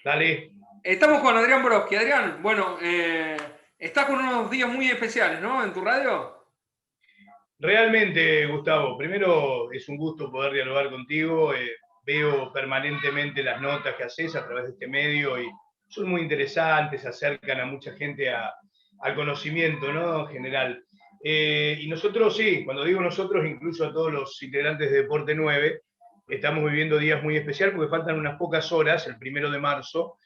Dale. Estamos con Adrián Broski. Adrián, bueno, estás con unos días muy especiales, ¿no? En tu radio. Realmente, Gustavo, primero es un gusto poder dialogar contigo. Veo permanentemente las notas que haces a través de este medio y son muy interesantes, acercan a mucha gente al conocimiento, ¿no? General. Y nosotros, sí, cuando digo nosotros, incluso a todos los integrantes de Deporte 9, estamos viviendo días muy especiales porque faltan unas pocas horas, el 1 de marzo,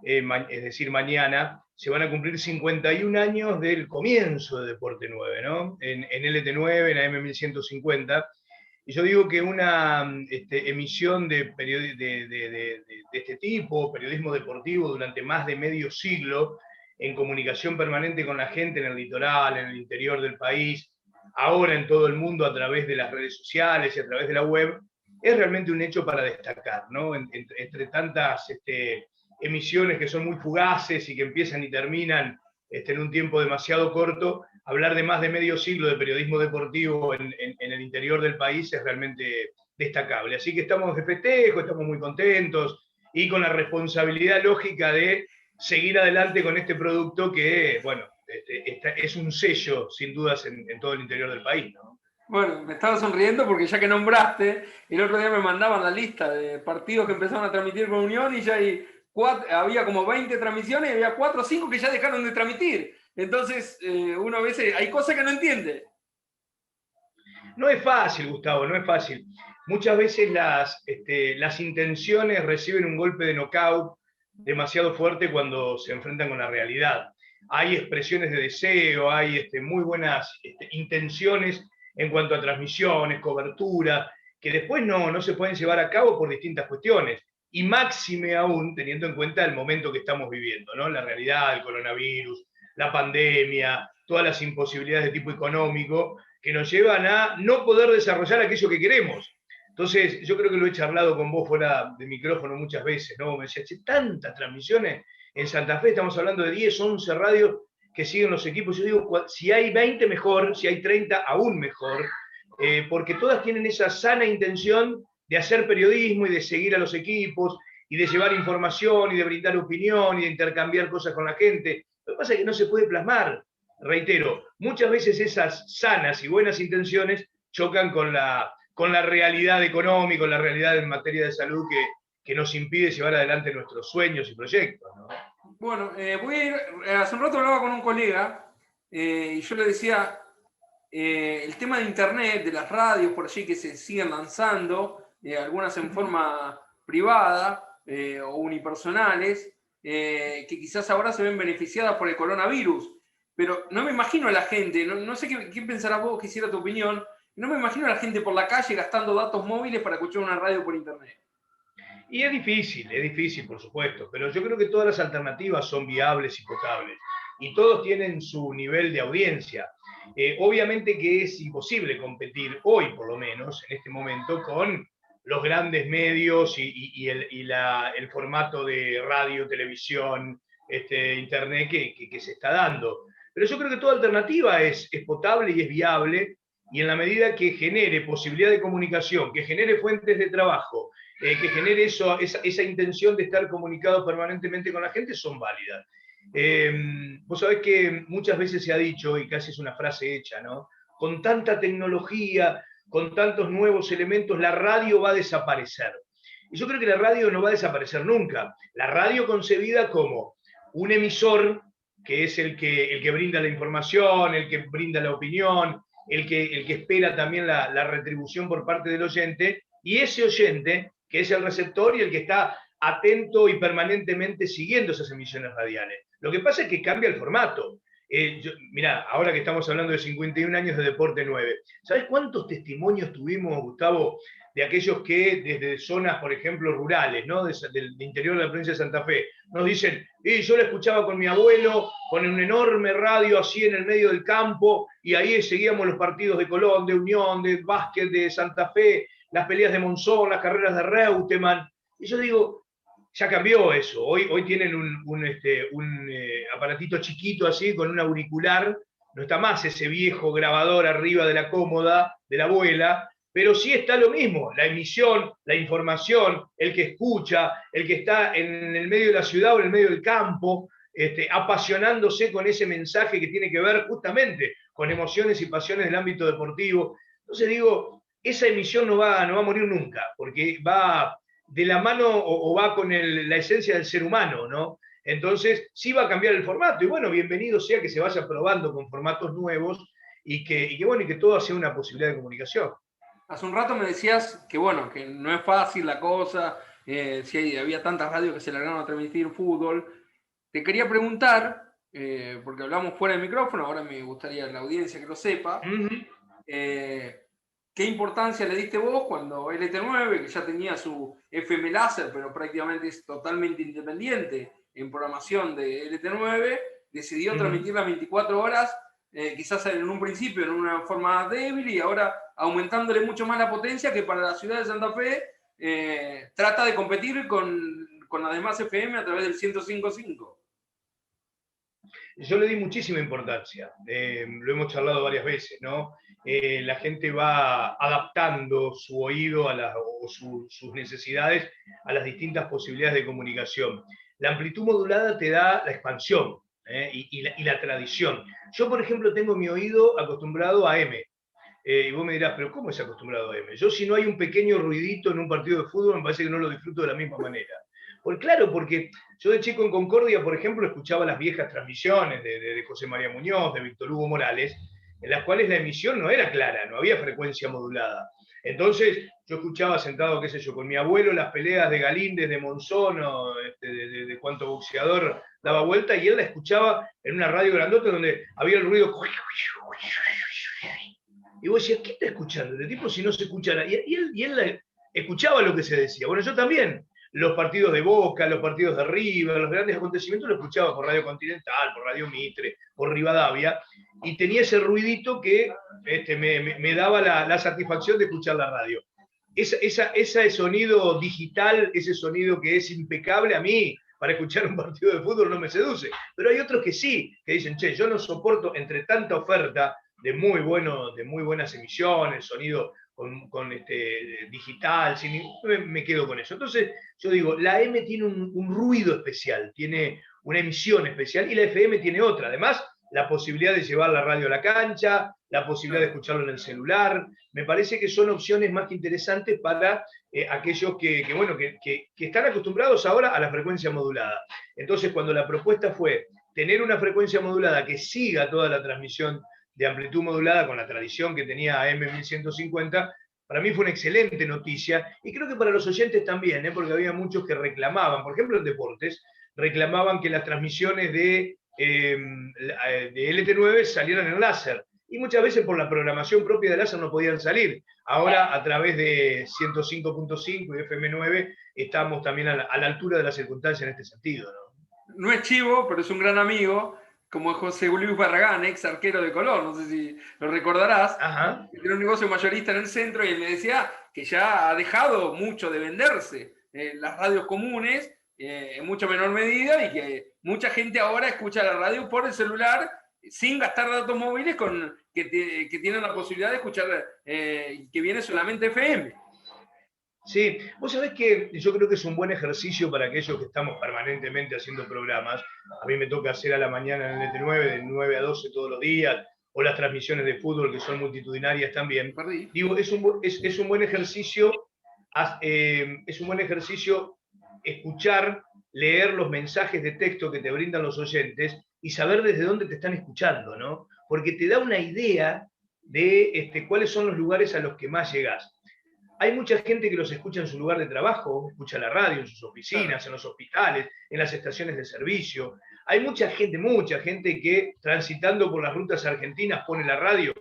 es decir, mañana, se van a cumplir 51 años del comienzo de Deporte 9, ¿no? En LT9, en AM1150. Y yo digo que una emisión de este tipo, periodismo deportivo durante más de medio siglo, en comunicación permanente con la gente en el litoral, en el interior del país, ahora en todo el mundo a través de las redes sociales y a través de la web, es realmente un hecho para destacar, ¿no? Entre tantas emisiones que son muy fugaces y que empiezan y terminan en un tiempo demasiado corto, hablar de más de medio siglo de periodismo deportivo en el interior del país es realmente destacable. Así que estamos de festejo, estamos muy contentos y con la responsabilidad lógica de seguir adelante con este producto que, bueno, es un sello, sin dudas, en todo el interior del país, ¿no? Bueno, me estaba sonriendo porque ya que nombraste, el otro día me mandaban la lista de partidos que empezaron a transmitir con Unión y ya había como 20 transmisiones y había 4 o 5 que ya dejaron de transmitir. Entonces, uno a veces hay cosas que no entiende. No es fácil, Gustavo, no es fácil. Muchas veces las intenciones reciben un golpe de knockout demasiado fuerte cuando se enfrentan con la realidad. Hay expresiones de deseo, hay muy buenas intenciones en cuanto a transmisiones, cobertura, que después no se pueden llevar a cabo por distintas cuestiones. Y máxime aún teniendo en cuenta el momento que estamos viviendo, ¿no? La realidad, el coronavirus, la pandemia, todas las imposibilidades de tipo económico que nos llevan a no poder desarrollar aquello que queremos. Entonces, yo creo que lo he charlado con vos fuera de micrófono muchas veces, ¿no? Me decía, tantas transmisiones en Santa Fe, estamos hablando de 10, 11 radios que siguen los equipos. Yo digo, si hay 20 mejor, si hay 30 aún mejor, porque todas tienen esa sana intención de hacer periodismo y de seguir a los equipos y de llevar información y de brindar opinión y de intercambiar cosas con la gente. Lo que pasa es que no se puede plasmar, reitero, muchas veces esas sanas y buenas intenciones chocan con la realidad económica, con la realidad en materia de salud que nos impide llevar adelante nuestros sueños y proyectos, ¿no? Bueno, voy a ir, hace un rato hablaba con un colega y yo le decía, el tema de internet, de las radios por allí que se siguen lanzando, algunas en forma privada o unipersonales, que quizás ahora se ven beneficiadas por el coronavirus. Pero no me imagino a la gente, no sé qué pensarás vos, quisiera tu opinión, no me imagino a la gente por la calle gastando datos móviles para escuchar una radio por internet. Y es difícil, por supuesto, pero yo creo que todas las alternativas son viables y potables. Y todos tienen su nivel de audiencia. Obviamente que es imposible competir hoy, por lo menos, en este momento, con los grandes medios el formato de radio, televisión, internet que se está dando. Pero yo creo que toda alternativa es potable y es viable, y en la medida que genere posibilidad de comunicación, que genere fuentes de trabajo, que genere esa intención de estar comunicado permanentemente con la gente, son válidas. Vos sabés que muchas veces se ha dicho, y casi es una frase hecha, ¿no? Con tanta tecnología, con tantos nuevos elementos, la radio va a desaparecer. Y yo creo que la radio no va a desaparecer nunca. La radio concebida como un emisor, que es el que brinda la información, el que brinda la opinión, el que espera también la retribución por parte del oyente, y ese oyente, que es el receptor y el que está atento y permanentemente siguiendo esas emisiones radiales. Lo que pasa es que cambia el formato. Mirá, ahora que estamos hablando de 51 años de Deporte 9, ¿sabés cuántos testimonios tuvimos, Gustavo, de aquellos que desde zonas, por ejemplo, rurales, ¿no? Del interior de la provincia de Santa Fe, nos dicen, yo la escuchaba con mi abuelo, con un enorme radio así en el medio del campo, y ahí seguíamos los partidos de Colón, de Unión, de básquet de Santa Fe, las peleas de Monzón, las carreras de Reutemann. Y yo digo, ya cambió eso. Hoy tienen un aparatito chiquito así, con un auricular. No está más ese viejo grabador arriba de la cómoda de la abuela, pero sí está lo mismo, la emisión, la información, el que escucha, el que está en el medio de la ciudad o en el medio del campo, apasionándose con ese mensaje que tiene que ver justamente con emociones y pasiones del ámbito deportivo. Entonces digo, esa emisión no va a morir nunca, porque va de la mano o va con la esencia del ser humano, ¿no? Entonces, sí va a cambiar el formato, y bueno, bienvenido sea que se vaya probando con formatos nuevos y que todo sea una posibilidad de comunicación. Hace un rato me decías que, bueno, que no es fácil la cosa, si había tantas radios que se largaron a transmitir fútbol. Te quería preguntar, porque hablamos fuera del micrófono, ahora me gustaría la audiencia que lo sepa, ¿qué importancia le diste vos cuando LT9, que ya tenía su FM láser, pero prácticamente es totalmente independiente en programación de LT9, decidió transmitir las 24 horas, quizás en un principio en una forma débil y ahora aumentándole mucho más la potencia, que para la ciudad de Santa Fe trata de competir con las demás FM a través del 105.5? Yo le di muchísima importancia, lo hemos charlado varias veces, ¿no? La gente va adaptando su oído o sus necesidades a las distintas posibilidades de comunicación. La amplitud modulada te da la expansión, y la tradición. Yo, por ejemplo, tengo mi oído acostumbrado a M. Y vos me dirás, pero ¿cómo es acostumbrado a M? Yo, si no hay un pequeño ruidito en un partido de fútbol, me parece que no lo disfruto de la misma manera. Claro, porque yo de chico en Concordia, por ejemplo, escuchaba las viejas transmisiones de José María Muñoz, de Víctor Hugo Morales, en las cuales la emisión no era clara, no había frecuencia modulada. Entonces, yo escuchaba sentado, qué sé yo, con mi abuelo las peleas de Galíndez, de Monzón, o de cuánto boxeador daba vuelta, y él la escuchaba en una radio grandota donde había el ruido. Y vos decías, ¿qué está escuchando este tipo si no se escucha nada? Y él escuchaba lo que se decía. Bueno, yo también. Los partidos de Boca, los partidos de River, los grandes acontecimientos los escuchaba por Radio Continental, por Radio Mitre, por Rivadavia, y tenía ese ruidito que me daba la satisfacción de escuchar la radio. Ese sonido digital, ese sonido que es impecable, a mí, para escuchar un partido de fútbol no me seduce. Pero hay otros que sí, que dicen, che, yo no soporto entre tanta oferta de muy buenas emisiones, sonido con digital, me quedo con eso. Entonces, yo digo, la M tiene un ruido especial, tiene una emisión especial, y la FM tiene otra. Además, la posibilidad de llevar la radio a la cancha, la posibilidad de escucharlo en el celular. Me parece que son opciones más que interesantes para aquellos que están acostumbrados ahora a la frecuencia modulada. Entonces, cuando la propuesta fue tener una frecuencia modulada que siga toda la transmisión de amplitud modulada con la tradición que tenía AM1150, para mí fue una excelente noticia, y creo que para los oyentes también, porque había muchos que reclamaban, por ejemplo en deportes, reclamaban que las transmisiones de LT9 salieran en láser, y muchas veces por la programación propia de láser no podían salir. Ahora, a través de 105.5 y FM9, estamos también a la altura de las circunstancias en este sentido, ¿no? No es chivo, pero es un gran amigo, como José Luis Barragán, ex arquero de Colón, no sé si lo recordarás. Ajá. Tiene un negocio mayorista en el centro, y él me decía que ya ha dejado mucho de venderse las radios comunes, en mucha menor medida, y que mucha gente ahora escucha la radio por el celular sin gastar datos móviles, que tienen la posibilidad de escuchar, que viene solamente FM. Sí, vos sabés que yo creo que es un buen ejercicio para aquellos que estamos permanentemente haciendo programas. A mí me toca hacer a la mañana en el NT9, de 9 a 12 todos los días, o las transmisiones de fútbol, que son multitudinarias también. Digo, es un buen ejercicio, es un buen ejercicio escuchar, leer los mensajes de texto que te brindan los oyentes y saber desde dónde te están escuchando, ¿no? Porque te da una idea de cuáles son los lugares a los que más llegás. Hay mucha gente que los escucha en su lugar de trabajo, escucha la radio en sus oficinas, en los hospitales, en las estaciones de servicio. Hay mucha gente que transitando por las rutas argentinas pone la radio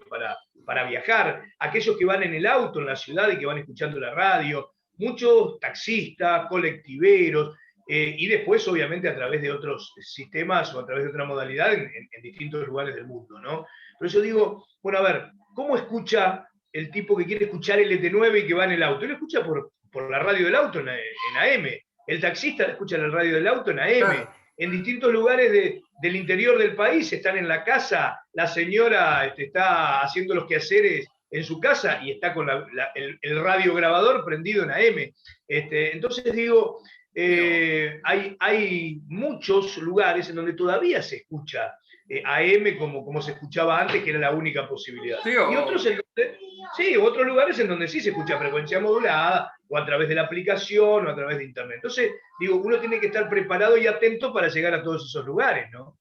para viajar. Aquellos que van en el auto en la ciudad y que van escuchando la radio. Muchos taxistas, colectiveros, y después obviamente a través de otros sistemas o a través de otra modalidad en distintos lugares del mundo, ¿no? Pero yo digo, bueno, a ver, ¿cómo escucha el tipo que quiere escuchar el LT9 y que va en el auto? Él escucha por la radio del auto en AM. El taxista escucha la radio del auto en AM. Claro. En distintos lugares del interior del país están en la casa, la señora está haciendo los quehaceres en su casa y está con el radiograbador prendido en AM. Entonces digo, hay muchos lugares en donde todavía se escucha AM como se escuchaba antes, que era la única posibilidad. Sí, Y otros, otros lugares en donde sí se escucha frecuencia modulada, o a través de la aplicación, o a través de internet. Entonces, digo, uno tiene que estar preparado y atento para llegar a todos esos lugares, ¿no?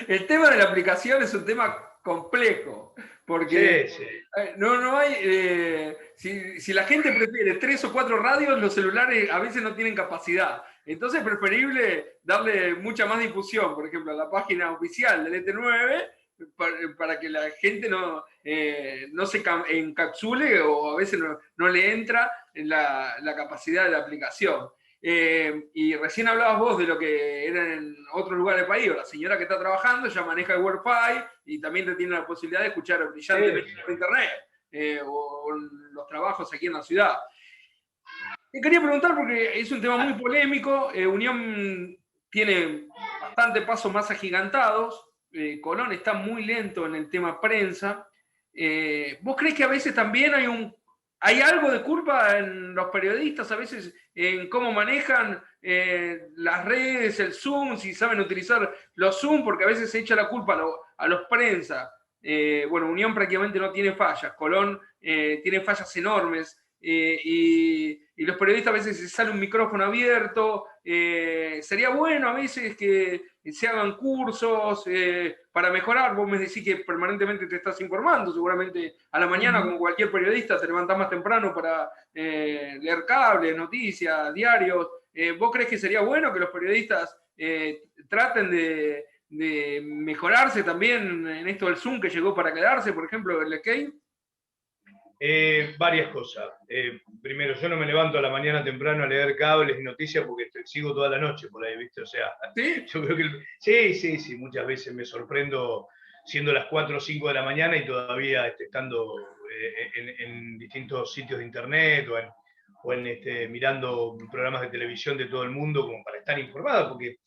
El tema de la aplicación es un tema complejo, porque sí. No hay, si la gente prefiere 3 o 4 radios, los celulares a veces no tienen capacidad. Entonces es preferible darle mucha más difusión, por ejemplo, a la página oficial del ET9, para que la gente no se encapsule o a veces no le entra en la capacidad de la aplicación. Y recién hablabas vos de lo que era en otro lugar del país, o la señora que está trabajando ya maneja el Wi-Fi y también te tiene la posibilidad de escuchar brillantemente por internet, o los trabajos aquí en la ciudad. Te quería preguntar, porque es un tema muy polémico, Unión tiene bastante pasos más agigantados, Colón está muy lento en el tema prensa. ¿Vos crees que a veces también hay algo de culpa en los periodistas, a veces en cómo manejan las redes, el Zoom, si saben utilizar los Zoom, porque a veces se echa la culpa a los prensa? Bueno, Unión prácticamente no tiene fallas, Colón tiene fallas enormes, y los periodistas a veces se sale un micrófono abierto. Sería bueno a veces que se hagan cursos para mejorar. Vos me decís que permanentemente te estás informando, seguramente a la mañana, como cualquier periodista, te levantás más temprano para leer cables, noticias, diarios. ¿Vos crees que sería bueno que los periodistas traten de mejorarse también en esto del Zoom que llegó para quedarse, por ejemplo, el Key? Varias cosas. Primero, yo no me levanto a la mañana temprano a leer cables y noticias porque sigo toda la noche por ahí, ¿viste? O sea, ¿Sí? yo creo que sí, muchas veces me sorprendo siendo las 4 o 5 de la mañana y todavía estando en distintos sitios de internet o en mirando programas de televisión de todo el mundo como para estar informado, porque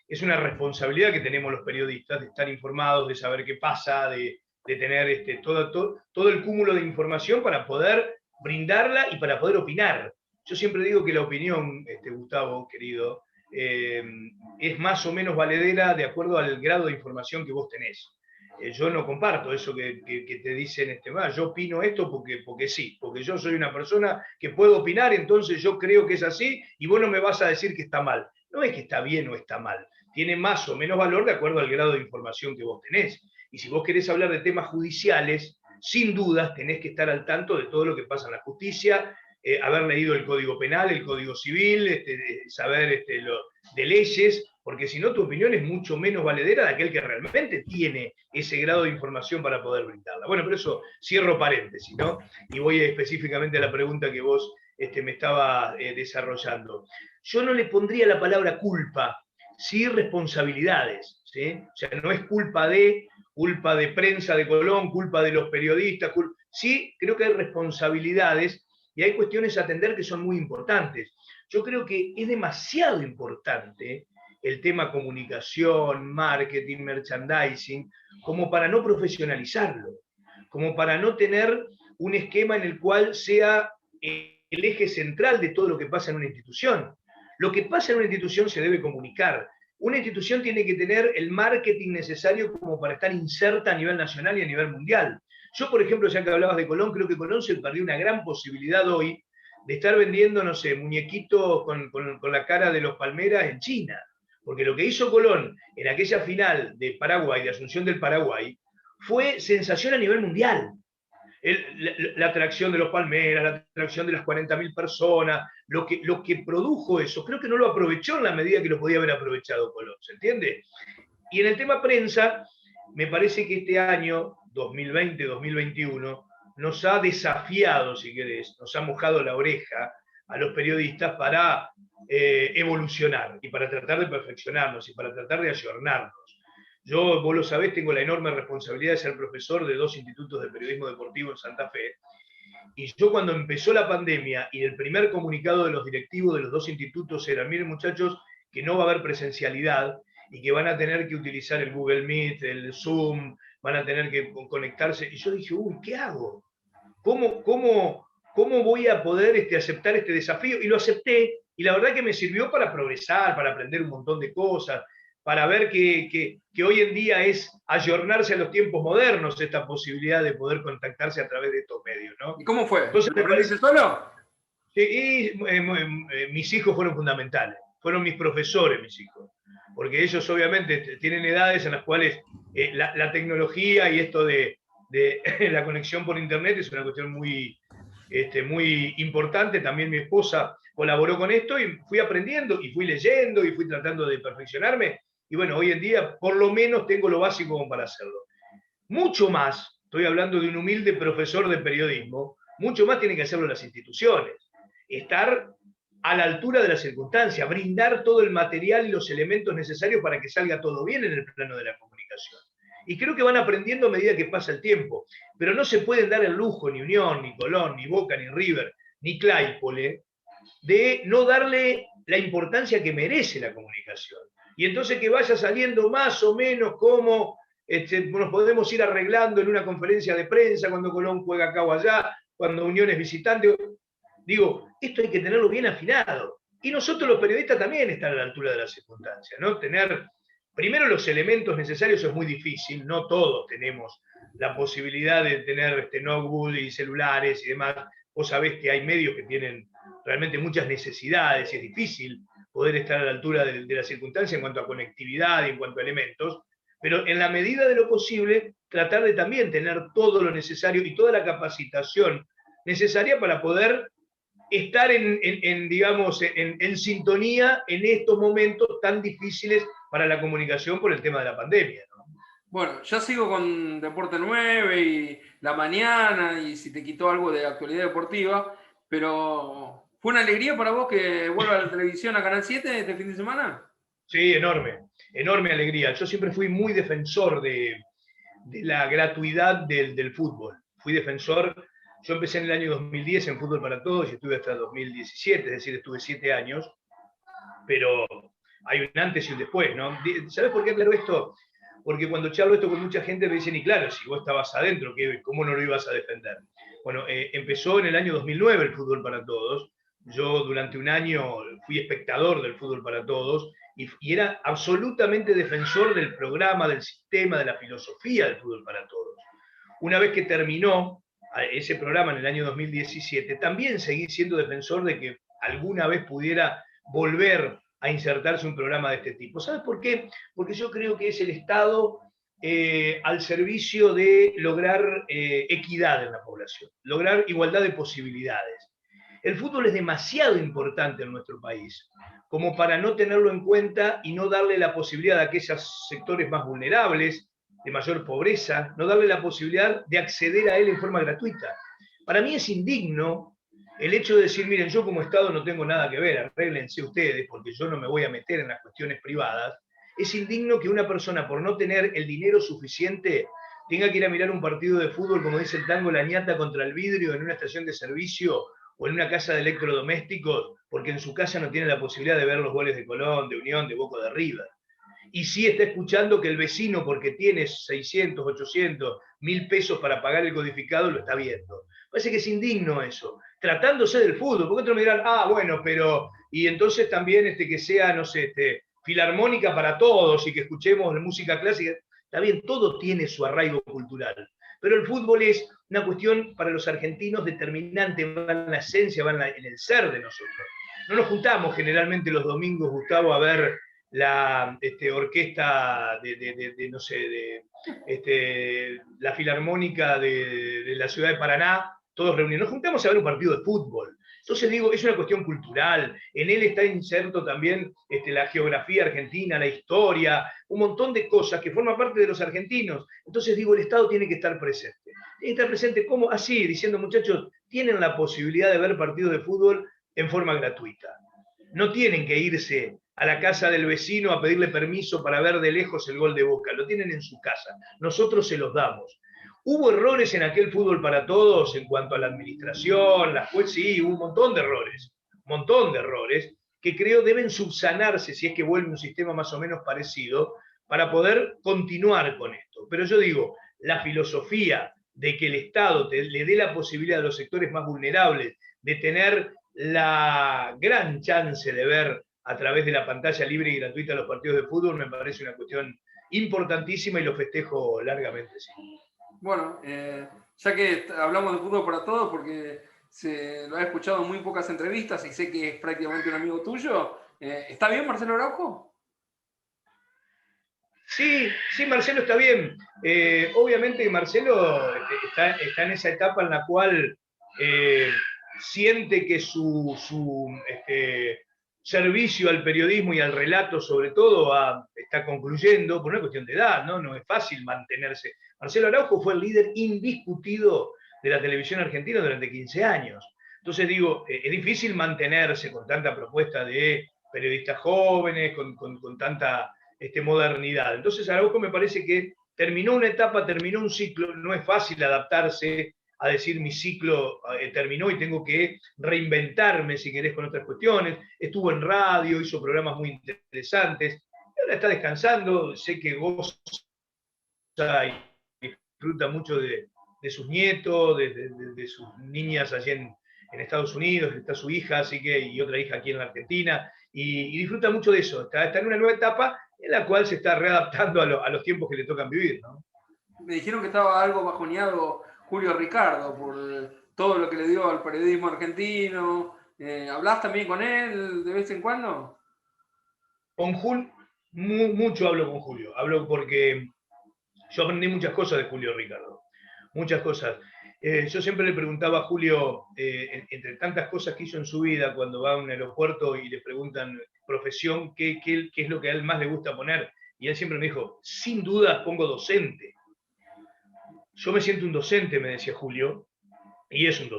es una responsabilidad que tenemos los periodistas de estar informados, de saber qué pasa, de tener todo el cúmulo de información para poder brindarla y para poder opinar. Yo siempre digo que la opinión, Gustavo, querido, es más o menos valedera de acuerdo al grado de información que vos tenés. Yo no comparto eso que te dicen, yo opino esto porque sí, porque yo soy una persona que puedo opinar, entonces yo creo que es así y vos no me vas a decir que está mal. No es que está bien o está mal, tiene más o menos valor de acuerdo al grado de información que vos tenés. Y si vos querés hablar de temas judiciales, sin dudas tenés que estar al tanto de todo lo que pasa en la justicia, haber leído el Código Penal, el Código Civil, saber de leyes, porque si no tu opinión es mucho menos valedera de aquel que realmente tiene ese grado de información para poder brindarla. Bueno, pero eso cierro paréntesis, ¿no? Y voy específicamente a la pregunta que vos me estaba desarrollando. Yo no le pondría la palabra culpa, sí responsabilidades, ¿sí? O sea, no es culpa de prensa de Colón, culpa de los periodistas, sí creo que hay responsabilidades y hay cuestiones a atender que son muy importantes. Yo creo que es demasiado importante el tema comunicación, marketing, merchandising, como para no profesionalizarlo, como para no tener un esquema en el cual sea el eje central de todo lo que pasa en una institución. Lo que pasa en una institución se debe comunicar. Una institución tiene que tener el marketing necesario como para estar inserta a nivel nacional y a nivel mundial. Yo, por ejemplo, ya que hablabas de Colón, creo que Colón se perdió una gran posibilidad hoy de estar vendiendo, no sé, muñequitos con la cara de los Palmeras en China. Porque lo que hizo Colón en aquella final de Paraguay, de Asunción del Paraguay, fue sensación a nivel mundial. La atracción de los Palmeras, la atracción de las 40.000 personas, lo que produjo eso, creo que no lo aprovechó en la medida que lo podía haber aprovechado Colón, ¿se entiende? Y en el tema prensa, me parece que este año, 2020-2021, nos ha desafiado, si querés, nos ha mojado la oreja a los periodistas para evolucionar y para tratar de perfeccionarnos y para tratar de ayornarnos. Yo, vos lo sabés, tengo la enorme responsabilidad de ser profesor de 2 institutos de periodismo deportivo en Santa Fe. Y yo cuando empezó la pandemia y el primer comunicado de los directivos de los 2 institutos era, miren muchachos, que no va a haber presencialidad y que van a tener que utilizar el Google Meet, el Zoom, van a tener que conectarse. Y yo dije, uy, ¿qué hago? ¿Cómo voy a poder aceptar este desafío? Y lo acepté, y la verdad que me sirvió para progresar, para aprender un montón de cosas, para ver que hoy en día es ayornarse a los tiempos modernos esta posibilidad de poder contactarse a través de estos medios, ¿no? ¿Y cómo fue? Entonces, ¿Lo aprendiste solo? mis hijos fueron fundamentales, fueron mis profesores, mis hijos, porque ellos obviamente tienen edades en las cuales la tecnología y esto de la conexión por internet es una cuestión muy importante. También mi esposa colaboró con esto y fui aprendiendo y fui leyendo y fui tratando de perfeccionarme. Y bueno, hoy en día por lo menos tengo lo básico como para hacerlo. Mucho más, estoy hablando de un humilde profesor de periodismo, mucho más tienen que hacerlo las instituciones. Estar a la altura de la circunstancia, brindar todo el material y los elementos necesarios para que salga todo bien en el plano de la comunicación. Y creo que van aprendiendo a medida que pasa el tiempo. Pero no se pueden dar el lujo, ni Unión, ni Colón, ni Boca, ni River, ni Claypole, de no darle la importancia que merece la comunicación. Y entonces que vaya saliendo más o menos como nos podemos ir arreglando en una conferencia de prensa cuando Colón juega acá o allá, cuando Unión es visitante. Digo, esto hay que tenerlo bien afinado. Y nosotros los periodistas también están a la altura de las circunstancias, ¿no? Tener primero los elementos necesarios es muy difícil, no todos tenemos la posibilidad de tener notebook y celulares y demás. Vos sabés que hay medios que tienen realmente muchas necesidades y es difícil poder estar a la altura de la circunstancia en cuanto a conectividad y en cuanto a elementos, pero en la medida de lo posible tratar de también tener todo lo necesario y toda la capacitación necesaria para poder estar digamos, en sintonía en estos momentos tan difíciles para la comunicación por el tema de la pandemia, ¿no? Bueno, ya sigo con Deporte 9 y La Mañana, y si te quitó algo de actualidad deportiva, pero ¿fue una alegría para vos que vuelva a la televisión a Canal 7 este fin de semana? Sí, enorme alegría. Yo siempre fui muy defensor de la gratuidad del fútbol. Fui defensor, yo empecé en el año 2010 en Fútbol para Todos y estuve hasta 2017, es decir, estuve 7 años, pero hay un antes y un después, ¿no? ¿Sabes por qué aclaro esto? Porque cuando charlo esto con mucha gente me dicen, y claro, si vos estabas adentro, ¿cómo no lo ibas a defender? Bueno, empezó en el año 2009 el Fútbol para Todos. Yo durante un año fui espectador del Fútbol para Todos y era absolutamente defensor del programa, del sistema, de la filosofía del Fútbol para Todos. Una vez que terminó ese programa en el año 2017, también seguí siendo defensor de que alguna vez pudiera volver a insertarse un programa de este tipo. ¿Sabes por qué? Porque yo creo que es el Estado al servicio de lograr equidad en la población, lograr igualdad de posibilidades. El fútbol es demasiado importante en nuestro país como para no tenerlo en cuenta y no darle la posibilidad a aquellos sectores más vulnerables, de mayor pobreza, no darle la posibilidad de acceder a él en forma gratuita. Para mí es indigno el hecho de decir, miren, yo como Estado no tengo nada que ver, arréglense ustedes, porque yo no me voy a meter en las cuestiones privadas. Es indigno que una persona, por no tener el dinero suficiente, tenga que ir a mirar un partido de fútbol, como dice el tango, la ñata contra el vidrio en una estación de servicio o en una casa de electrodomésticos, porque en su casa no tiene la posibilidad de ver los goles de Colón, de Unión, de Boca, de River. Y sí está escuchando que el vecino, porque tiene 600, 800, 1000 pesos para pagar el codificado, lo está viendo. Parece que es indigno eso, tratándose del fútbol, porque otros me dirán, bueno, pero, y entonces también que sea, no sé, filarmónica para todos y que escuchemos música clásica. Está bien, todo tiene su arraigo cultural, pero el fútbol es una cuestión para los argentinos determinante, va en la esencia, va en el ser de nosotros. No nos juntamos generalmente los domingos, Gustavo, a ver la orquesta no sé, la filarmónica de la ciudad de Paraná, todos reunidos. Nos juntamos a ver un partido de fútbol. Entonces digo, es una cuestión cultural, en él está inserto también la geografía argentina, la historia, un montón de cosas que forman parte de los argentinos. Entonces digo, el Estado tiene que estar presente. Tiene que estar presente como así, diciendo, muchachos, tienen la posibilidad de ver partidos de fútbol en forma gratuita. No tienen que irse a la casa del vecino a pedirle permiso para ver de lejos el gol de Boca, lo tienen en su casa, nosotros se los damos. ¿Hubo errores en aquel Fútbol para Todos en cuanto a la administración? Sí, hubo un montón de errores que creo deben subsanarse si es que vuelve un sistema más o menos parecido para poder continuar con esto. Pero yo digo, la filosofía, de que el Estado le dé la posibilidad a los sectores más vulnerables de tener la gran chance de ver a través de la pantalla libre y gratuita los partidos de fútbol, me parece una cuestión importantísima y lo festejo largamente, sí. Bueno, ya que hablamos de fútbol para todos, porque lo he escuchado en muy pocas entrevistas y sé que es prácticamente un amigo tuyo, ¿está bien Marcelo Araujo? Sí, sí, Marcelo está bien. Obviamente Marcelo está en esa etapa en la cual siente que su servicio al periodismo y al relato, sobre todo, está concluyendo por una cuestión de edad, ¿no? No es fácil mantenerse. Marcelo Araujo fue el líder indiscutido de la televisión argentina durante 15 años. Entonces digo, es difícil mantenerse con tanta propuesta de periodistas jóvenes, con tanta modernidad. Entonces Araujo me parece que terminó una etapa, terminó un ciclo, no es fácil adaptarse a decir mi ciclo terminó y tengo que reinventarme, si querés, con otras cuestiones. Estuvo en radio, hizo programas muy interesantes, ahora está descansando, sé que goza y disfruta mucho de sus nietos, de sus niñas allí en Estados Unidos, está su hija, así que, y otra hija aquí en la Argentina, y disfruta mucho de eso, está en una nueva etapa en la cual se está readaptando a los tiempos que le tocan vivir, ¿no? Me dijeron que estaba algo bajoneado Julio Ricardo por todo lo que le dio al periodismo argentino. ¿Hablás también con él de vez en cuando? Con Julio, mucho hablo con Julio, hablo porque yo aprendí muchas cosas de Julio Ricardo, muchas cosas. Yo siempre le preguntaba a Julio, entre tantas cosas que hizo en su vida, cuando va a un aeropuerto y le preguntan profesión, ¿qué es lo que a él más le gusta poner? Y él siempre me dijo, sin duda pongo docente. Yo me siento un docente, me decía Julio, y es un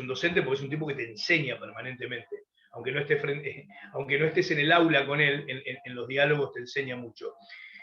docente porque es un tipo que te enseña permanentemente, aunque no estés en el aula con él, en los diálogos te enseña mucho.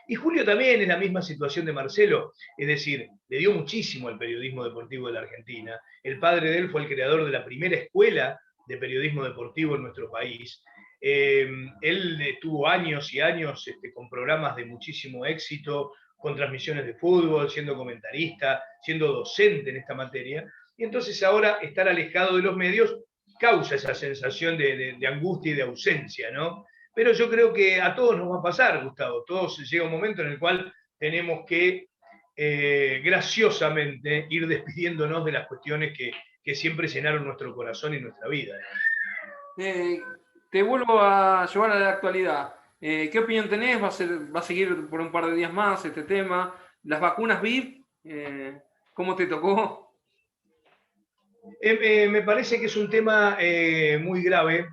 Y Julio también es la misma situación de Marcelo, es decir, le dio muchísimo al periodismo deportivo de la Argentina. El padre de él fue el creador de la primera escuela de periodismo deportivo en nuestro país. Él estuvo años y años con programas de muchísimo éxito, con transmisiones de fútbol, siendo comentarista, siendo docente en esta materia. Y entonces ahora estar alejado de los medios causa esa sensación de angustia y de ausencia, ¿no? Pero yo creo que a todos nos va a pasar, Gustavo. Todos llega un momento en el cual tenemos que graciosamente ir despidiéndonos de las cuestiones que siempre llenaron nuestro corazón y nuestra vida. Te vuelvo a llevar a la actualidad. ¿Qué opinión tenés? ¿Va a seguir por un par de días más este tema? ¿Las vacunas VIP? ¿Cómo te tocó? Me parece que es un tema muy grave.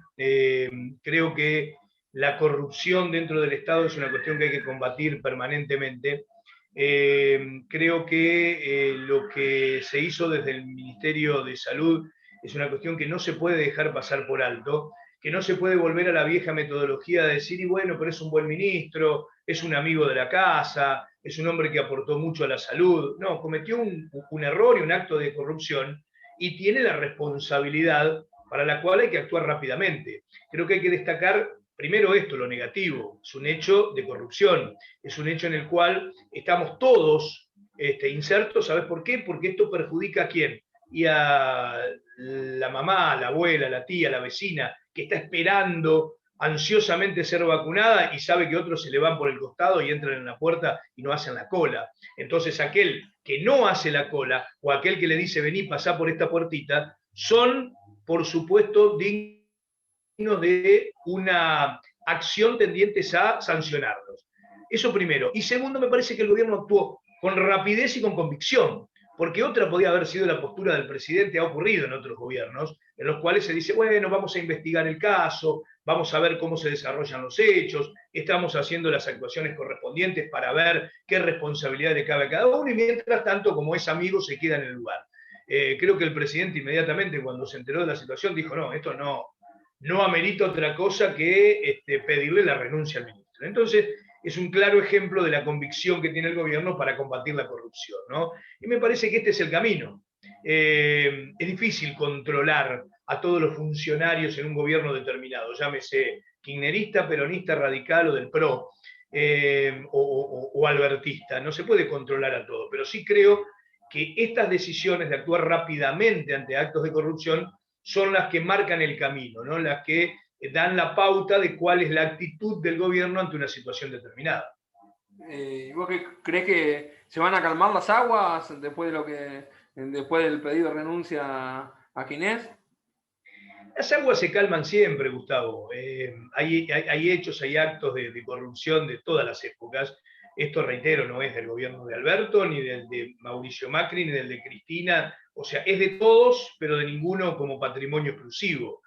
Creo que la corrupción dentro del Estado es una cuestión que hay que combatir permanentemente. Creo que lo que se hizo desde el Ministerio de Salud es una cuestión que no se puede dejar pasar por alto, que no se puede volver a la vieja metodología de decir, y bueno, pero es un buen ministro, es un amigo de la casa, es un hombre que aportó mucho a la salud. No, cometió un error y un acto de corrupción y tiene la responsabilidad para la cual hay que actuar rápidamente. Creo que hay que destacar primero esto, lo negativo, es un hecho de corrupción, es un hecho en el cual estamos todos insertos, ¿sabes por qué? Porque esto perjudica a quién, y a la mamá, la abuela, la tía, la vecina, que está esperando ansiosamente ser vacunada y sabe que otros se le van por el costado y entran en la puerta y no hacen la cola. Entonces aquel que no hace la cola o aquel que le dice vení, pasá por esta puertita, son, por supuesto, dignos de una acción tendientes a sancionarlos. Eso primero. Y segundo, me parece que el gobierno actuó con rapidez y con convicción, porque otra podía haber sido la postura del presidente, ha ocurrido en otros gobiernos, en los cuales se dice, bueno, vamos a investigar el caso, vamos a ver cómo se desarrollan los hechos, estamos haciendo las actuaciones correspondientes para ver qué responsabilidad le cabe a cada uno, y mientras tanto, como es amigo, se queda en el lugar. Creo que el presidente inmediatamente, cuando se enteró de la situación, dijo, no, esto no amerita otra cosa que pedirle la renuncia al ministro. Entonces, es un claro ejemplo de la convicción que tiene el gobierno para combatir la corrupción, ¿no? Y me parece que este es el camino. Es difícil controlar a todos los funcionarios en un gobierno determinado, llámese kirchnerista, peronista, radical o del PRO, o albertista. No se puede controlar a todos, pero sí creo que estas decisiones de actuar rápidamente ante actos de corrupción son las que marcan el camino, ¿no? Las que dan la pauta de cuál es la actitud del gobierno ante una situación determinada. ¿Vos crees que se van a calmar las aguas después del pedido de renuncia a Ginés? Las aguas se calman siempre, Gustavo. Hay hechos, hay actos de corrupción de todas las épocas. Esto, reitero, no es del gobierno de Alberto, ni del de Mauricio Macri, ni del de Cristina. O sea, es de todos, pero de ninguno como patrimonio exclusivo.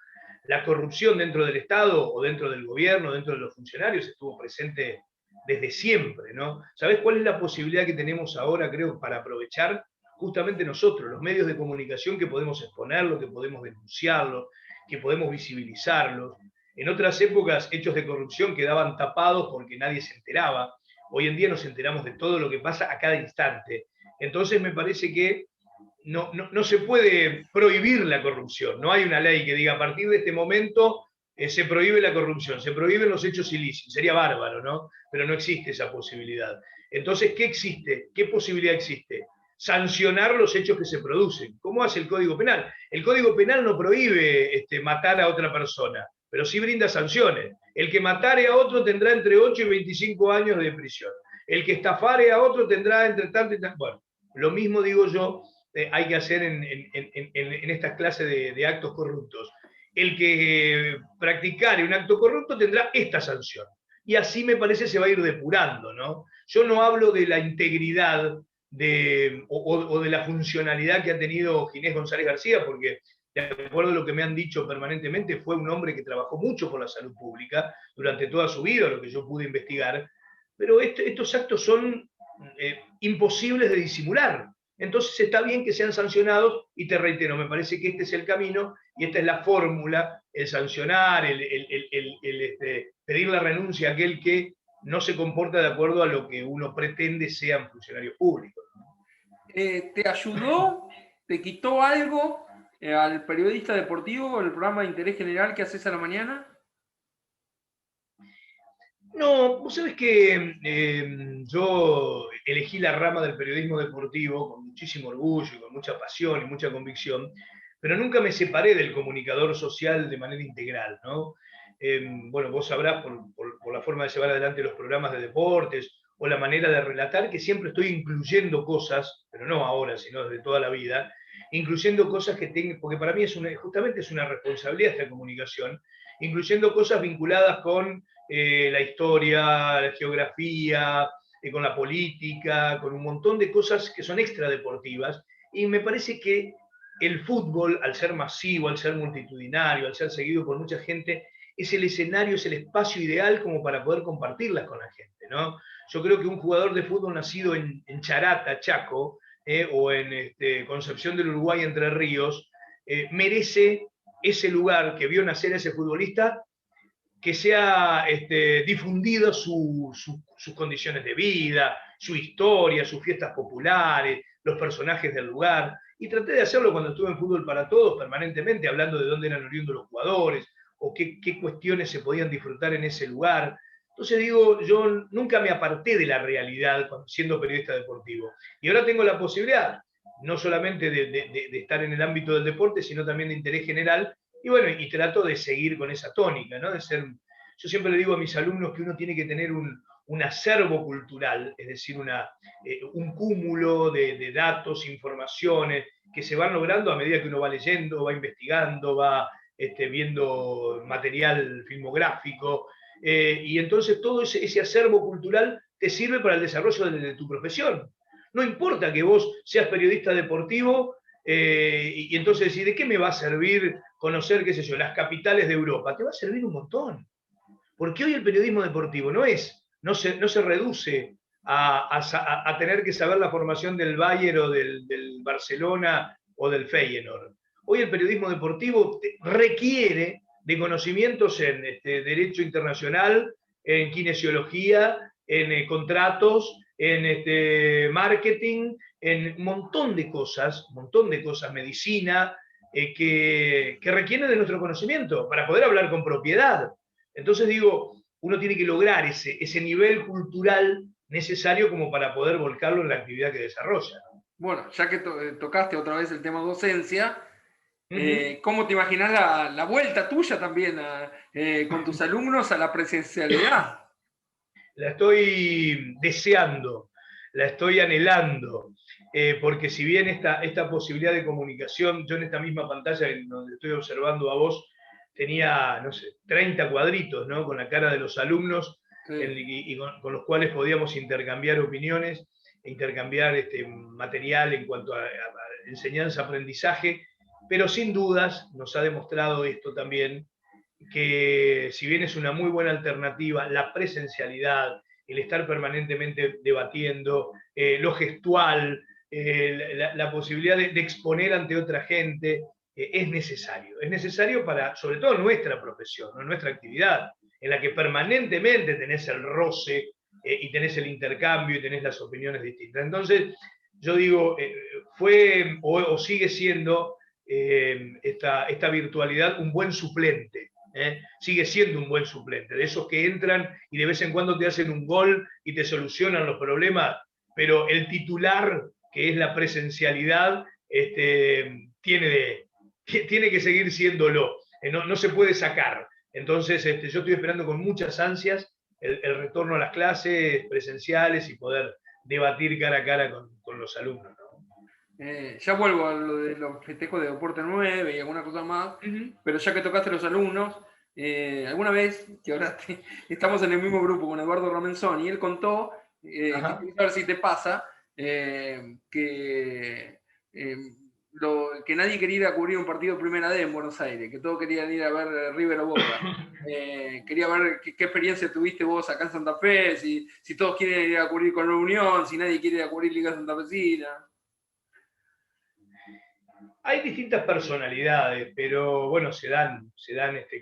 La corrupción dentro del Estado o dentro del gobierno, dentro de los funcionarios, estuvo presente desde siempre, ¿no? ¿Sabés cuál es la posibilidad que tenemos ahora, creo, para aprovechar? Justamente nosotros, los medios de comunicación, que podemos exponerlo, que podemos denunciarlo, que podemos visibilizarlos. En otras épocas, hechos de corrupción quedaban tapados porque nadie se enteraba. Hoy en día nos enteramos de todo lo que pasa a cada instante. Entonces me parece que no se puede prohibir la corrupción. No hay una ley que diga a partir de este momento se prohíbe la corrupción, se prohíben los hechos ilícitos. Sería bárbaro, ¿no? Pero no existe esa posibilidad. Entonces, ¿qué existe? ¿Qué posibilidad existe? Sancionar los hechos que se producen. ¿Cómo hace el Código Penal? El Código Penal no prohíbe matar a otra persona, pero sí brinda sanciones. El que matare a otro tendrá entre 8 y 25 años de prisión. El que estafare a otro tendrá entre tanto y tanto. Bueno, lo mismo digo yo, hay que hacer en estas clases de actos corruptos. El que practicare un acto corrupto tendrá esta sanción. Y así me parece se va a ir depurando, ¿no? Yo no hablo de la integridad o de la funcionalidad que ha tenido Ginés González García, porque de acuerdo a lo que me han dicho permanentemente, fue un hombre que trabajó mucho por la salud pública durante toda su vida, lo que yo pude investigar, pero estos actos son imposibles de disimular. Entonces está bien que sean sancionados y te reitero, me parece que este es el camino y esta es la fórmula, el sancionar, pedir la renuncia a aquel que no se comporta de acuerdo a lo que uno pretende sean funcionarios públicos. ¿Te ayudó, te quitó algo al periodista deportivo, el programa de interés general que haces a la mañana? No, vos sabés que yo elegí la rama del periodismo deportivo con muchísimo orgullo y con mucha pasión y mucha convicción, pero nunca me separé del comunicador social de manera integral, ¿no? Bueno, vos sabrás por la forma de llevar adelante los programas de deportes o la manera de relatar que siempre estoy incluyendo cosas, pero no ahora, sino desde toda la vida, incluyendo cosas que tengo, porque para mí justamente es una responsabilidad esta comunicación, incluyendo cosas vinculadas con la historia, la geografía, con la política, con un montón de cosas que son extradeportivas. Y me parece que el fútbol, al ser masivo, al ser multitudinario, al ser seguido por mucha gente, es el escenario, es el espacio ideal como para poder compartirlas con la gente, ¿no? Yo creo que un jugador de fútbol nacido en Charata, Chaco, o en Concepción del Uruguay, Entre Ríos, merece ese lugar que vio nacer a ese futbolista, que sea difundida sus condiciones de vida, su historia, sus fiestas populares, los personajes del lugar. Y traté de hacerlo cuando estuve en Fútbol para Todos, permanentemente, hablando de dónde eran oriundos los jugadores, o qué cuestiones se podían disfrutar en ese lugar. Entonces digo, yo nunca me aparté de la realidad siendo periodista deportivo. Y ahora tengo la posibilidad, no solamente de estar en el ámbito del deporte, sino también de interés general, y bueno, y trato de seguir con esa tónica, ¿no? Yo siempre le digo a mis alumnos que uno tiene que tener un acervo cultural, es decir, un cúmulo de datos, informaciones, que se van logrando a medida que uno va leyendo, va investigando, va viendo material filmográfico, y entonces todo ese acervo cultural te sirve para el desarrollo de tu profesión. No importa que vos seas periodista deportivo, y entonces decís, ¿de qué me va a servir conocer, qué sé yo, las capitales de Europa? Te va a servir un montón. Porque hoy el periodismo deportivo no se reduce a tener que saber la formación del Bayern o del Barcelona o del Feyenoord. Hoy el periodismo deportivo requiere de conocimientos en derecho internacional, en kinesiología, en contratos, en marketing, en un montón de cosas, medicina, que requieren de nuestro conocimiento para poder hablar con propiedad. Entonces digo, uno tiene que lograr ese nivel cultural necesario como para poder volcarlo en la actividad que desarrolla. Bueno, ya que tocaste otra vez el tema docencia, Ujú. ¿cómo te imaginas la vuelta tuya también con tus alumnos a la presencialidad? La estoy deseando, la estoy anhelando, porque si bien esta posibilidad de comunicación, yo en esta misma pantalla en donde estoy observando a vos, tenía, no sé, 30 cuadritos, ¿no? Con la cara de los alumnos Sí. y con los cuales podíamos intercambiar opiniones, intercambiar material en cuanto a enseñanza, aprendizaje, pero sin dudas nos ha demostrado esto también que si bien es una muy buena alternativa, la presencialidad, el estar permanentemente debatiendo, lo gestual, la posibilidad de exponer ante otra gente, es necesario. Es necesario para, sobre todo, nuestra profesión, ¿no? Nuestra actividad, en la que permanentemente tenés el roce y tenés el intercambio y tenés las opiniones distintas. Entonces, yo digo, fue o sigue siendo esta virtualidad un buen suplente. Sigue siendo un buen suplente, de esos que entran y de vez en cuando te hacen un gol y te solucionan los problemas, pero el titular, que es la presencialidad, tiene que seguir siéndolo, no se puede sacar. Entonces, yo estoy esperando con muchas ansias el retorno a las clases presenciales y poder debatir cara a cara con los alumnos, ¿no? Ya vuelvo a lo de los festejos de Deporte 9 y alguna cosa más, Uh -huh. pero ya que tocaste los alumnos, alguna vez, que ahora estamos en el mismo grupo con Eduardo Romenzoni, y él contó, que quiero saber si te pasa, que nadie quería ir a cubrir un partido de Primera D en Buenos Aires, que todos querían ir a ver River o Boca. Quería ver qué experiencia tuviste vos acá en Santa Fe, si todos quieren ir a cubrir con la Unión, si nadie quiere ir a cubrir Liga Santafesina. Hay distintas personalidades, pero bueno, se dan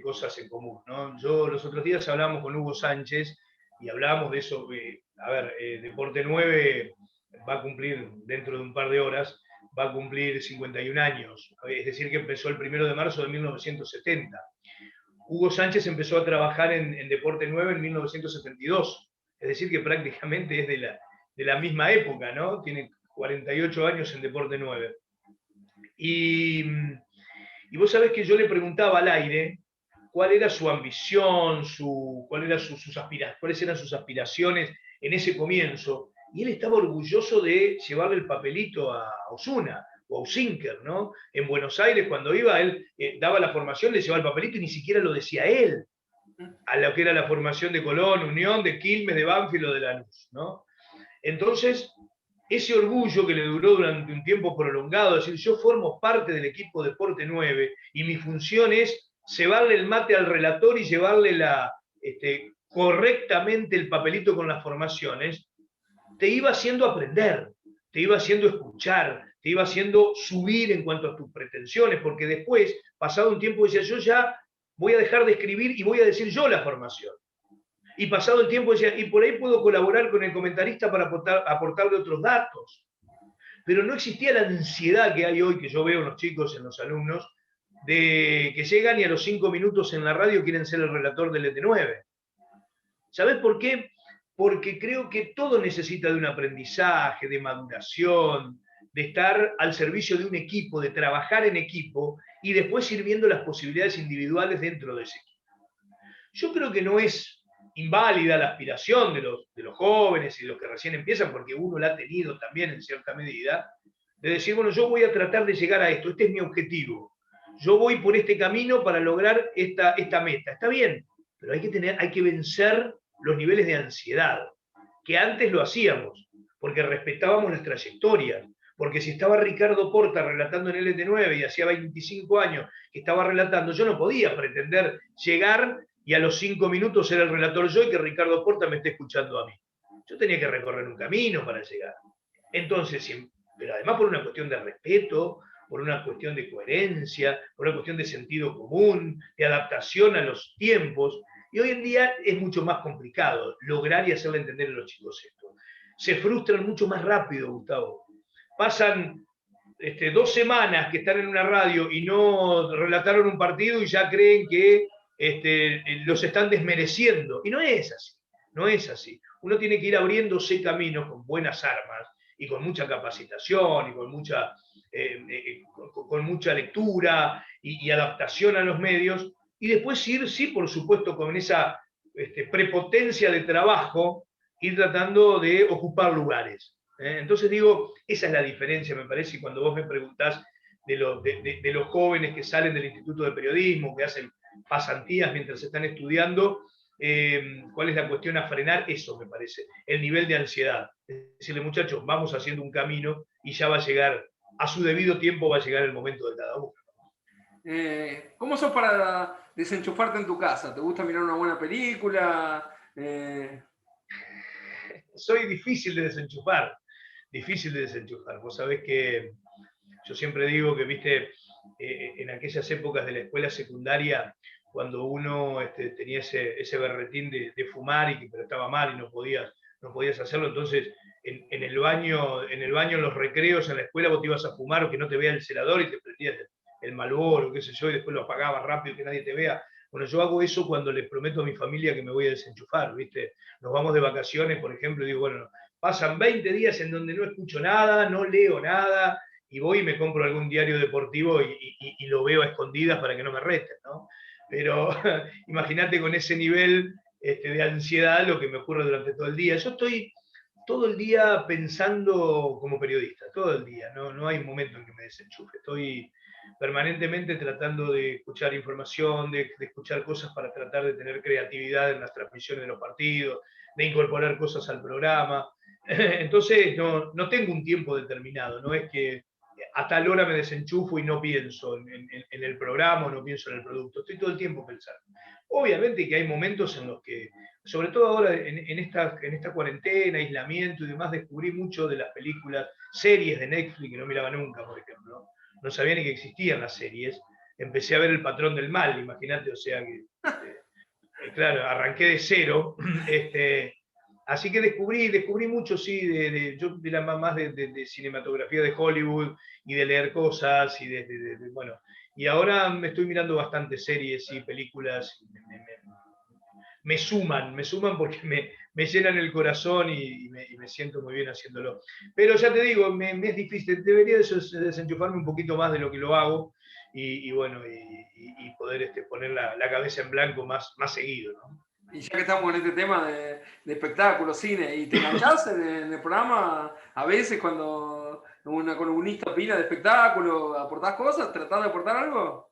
cosas en común, ¿no? Yo los otros días hablamos con Hugo Sánchez y hablábamos de eso, a ver, Deporte 9 va a cumplir dentro de un par de horas, va a cumplir 51 años, es decir, que empezó el 1 de marzo de 1970. Hugo Sánchez empezó a trabajar en Deporte 9 en 1972, es decir, que prácticamente es de la misma época, ¿no? Tiene 48 años en Deporte 9. Y, y vos sabés que yo le preguntaba al aire cuál era su ambición, cuáles eran sus aspiraciones en ese comienzo. Y él estaba orgulloso de llevarle el papelito a Osuna o a Usinker, ¿no? En Buenos Aires, cuando iba, él daba la formación, le llevaba el papelito y ni siquiera lo decía él, a lo que era la formación de Colón, Unión, de Quilmes, de Banfield o de Lanús, ¿no? Entonces, ese orgullo que le duró durante un tiempo prolongado, es decir, yo formo parte del equipo Deporte 9 y mi función es cebarle el mate al relator y llevarle correctamente el papelito con las formaciones, te iba haciendo aprender, te iba haciendo escuchar, te iba haciendo subir en cuanto a tus pretensiones, porque después, pasado un tiempo, decía, yo ya voy a dejar de escribir y voy a decir yo la formación. Y pasado el tiempo decía, y por ahí puedo colaborar con el comentarista para aportarle otros datos. Pero no existía la ansiedad que hay hoy, que yo veo en los chicos, en los alumnos, de que llegan y a los 5 minutos en la radio quieren ser el relator del ET9. ¿Sabés por qué? Porque creo que todo necesita de un aprendizaje, de maduración, de estar al servicio de un equipo, de trabajar en equipo y después ir viendo las posibilidades individuales dentro de ese equipo. Yo creo que no es inválida la aspiración de los jóvenes y de los que recién empiezan, porque uno la ha tenido también en cierta medida, de decir, bueno, yo voy a tratar de llegar a esto, este es mi objetivo, yo voy por este camino para lograr esta meta. Está bien, pero hay que vencer los niveles de ansiedad, que antes lo hacíamos, porque respetábamos las trayectorias, porque si estaba Ricardo Porta relatando en LT9 y hacía 25 años que estaba relatando, yo no podía pretender llegar y a los 5 minutos era el relator yo y que Ricardo Porta me esté escuchando a mí. Yo tenía que recorrer un camino para llegar. Entonces, pero además por una cuestión de respeto, por una cuestión de coherencia, por una cuestión de sentido común, de adaptación a los tiempos. Y hoy en día es mucho más complicado lograr y hacerle entender a los chicos esto. Se frustran mucho más rápido, Gustavo. Pasan 2 semanas que están en una radio y no relataron un partido y ya creen que los están desmereciendo. Y no es así, no es así. Uno tiene que ir abriéndose caminos con buenas armas y con mucha capacitación y con mucha lectura y adaptación a los medios, y después ir, sí, por supuesto, con esa prepotencia de trabajo, ir tratando de ocupar lugares. Entonces digo, esa es la diferencia, me parece, y cuando vos me preguntás de los jóvenes que salen del Instituto de Periodismo, que hacen pasantías mientras están estudiando, ¿cuál es la cuestión a frenar? Eso me parece, el nivel de ansiedad. Es decirle, muchachos, vamos haciendo un camino y ya va a llegar, a su debido tiempo va a llegar el momento de cada uno. ¿Cómo sos para desenchufarte en tu casa? ¿Te gusta mirar una buena película? Soy difícil de desenchufar, difícil de desenchufar. Vos sabés que yo siempre digo que, viste, en aquellas épocas de la escuela secundaria, cuando uno tenía ese berretín de fumar, pero estaba mal y no podías hacerlo, entonces en el baño, en los recreos, en la escuela, vos te ibas a fumar o que no te vea el celador y te prendías el Marlboro, qué sé yo, y después lo apagabas rápido que nadie te vea. Bueno, yo hago eso cuando les prometo a mi familia que me voy a desenchufar, ¿viste? Nos vamos de vacaciones, por ejemplo, y digo, bueno, pasan 20 días en donde no escucho nada, no leo nada, y voy y me compro algún diario deportivo y lo veo a escondidas para que no me resten, ¿no? Pero imagínate con ese nivel de ansiedad lo que me ocurre durante todo el día. Yo estoy todo el día pensando como periodista, todo el día, no hay un momento en que me desenchufe. Estoy permanentemente tratando de escuchar información, de escuchar cosas para tratar de tener creatividad en las transmisiones de los partidos, de incorporar cosas al programa. Entonces no tengo un tiempo determinado, no es que a tal hora me desenchufo y no pienso en el programa, no pienso en el producto, estoy todo el tiempo pensando. Obviamente que hay momentos en los que, sobre todo ahora en esta cuarentena, aislamiento y demás, descubrí mucho de las películas, series de Netflix que no miraba nunca, por ejemplo. No sabía ni que existían las series. Empecé a ver El Patrón del Mal, imagínate, o sea que, claro, arranqué de cero. Así que descubrí mucho, sí, yo era más de cinematografía de Hollywood y de leer cosas, bueno, y ahora me estoy mirando bastantes series y películas, me suman porque me llenan el corazón y me siento muy bien haciéndolo. Pero ya te digo, me es difícil, debería desenchufarme un poquito más de lo que lo hago y bueno, y poder poner la cabeza en blanco más seguido, ¿no? Y ya que estamos en este tema de espectáculos, cine, ¿y te enganchás en el programa a veces cuando una columnista opina de espectáculo, aportás cosas, tratás de aportar algo?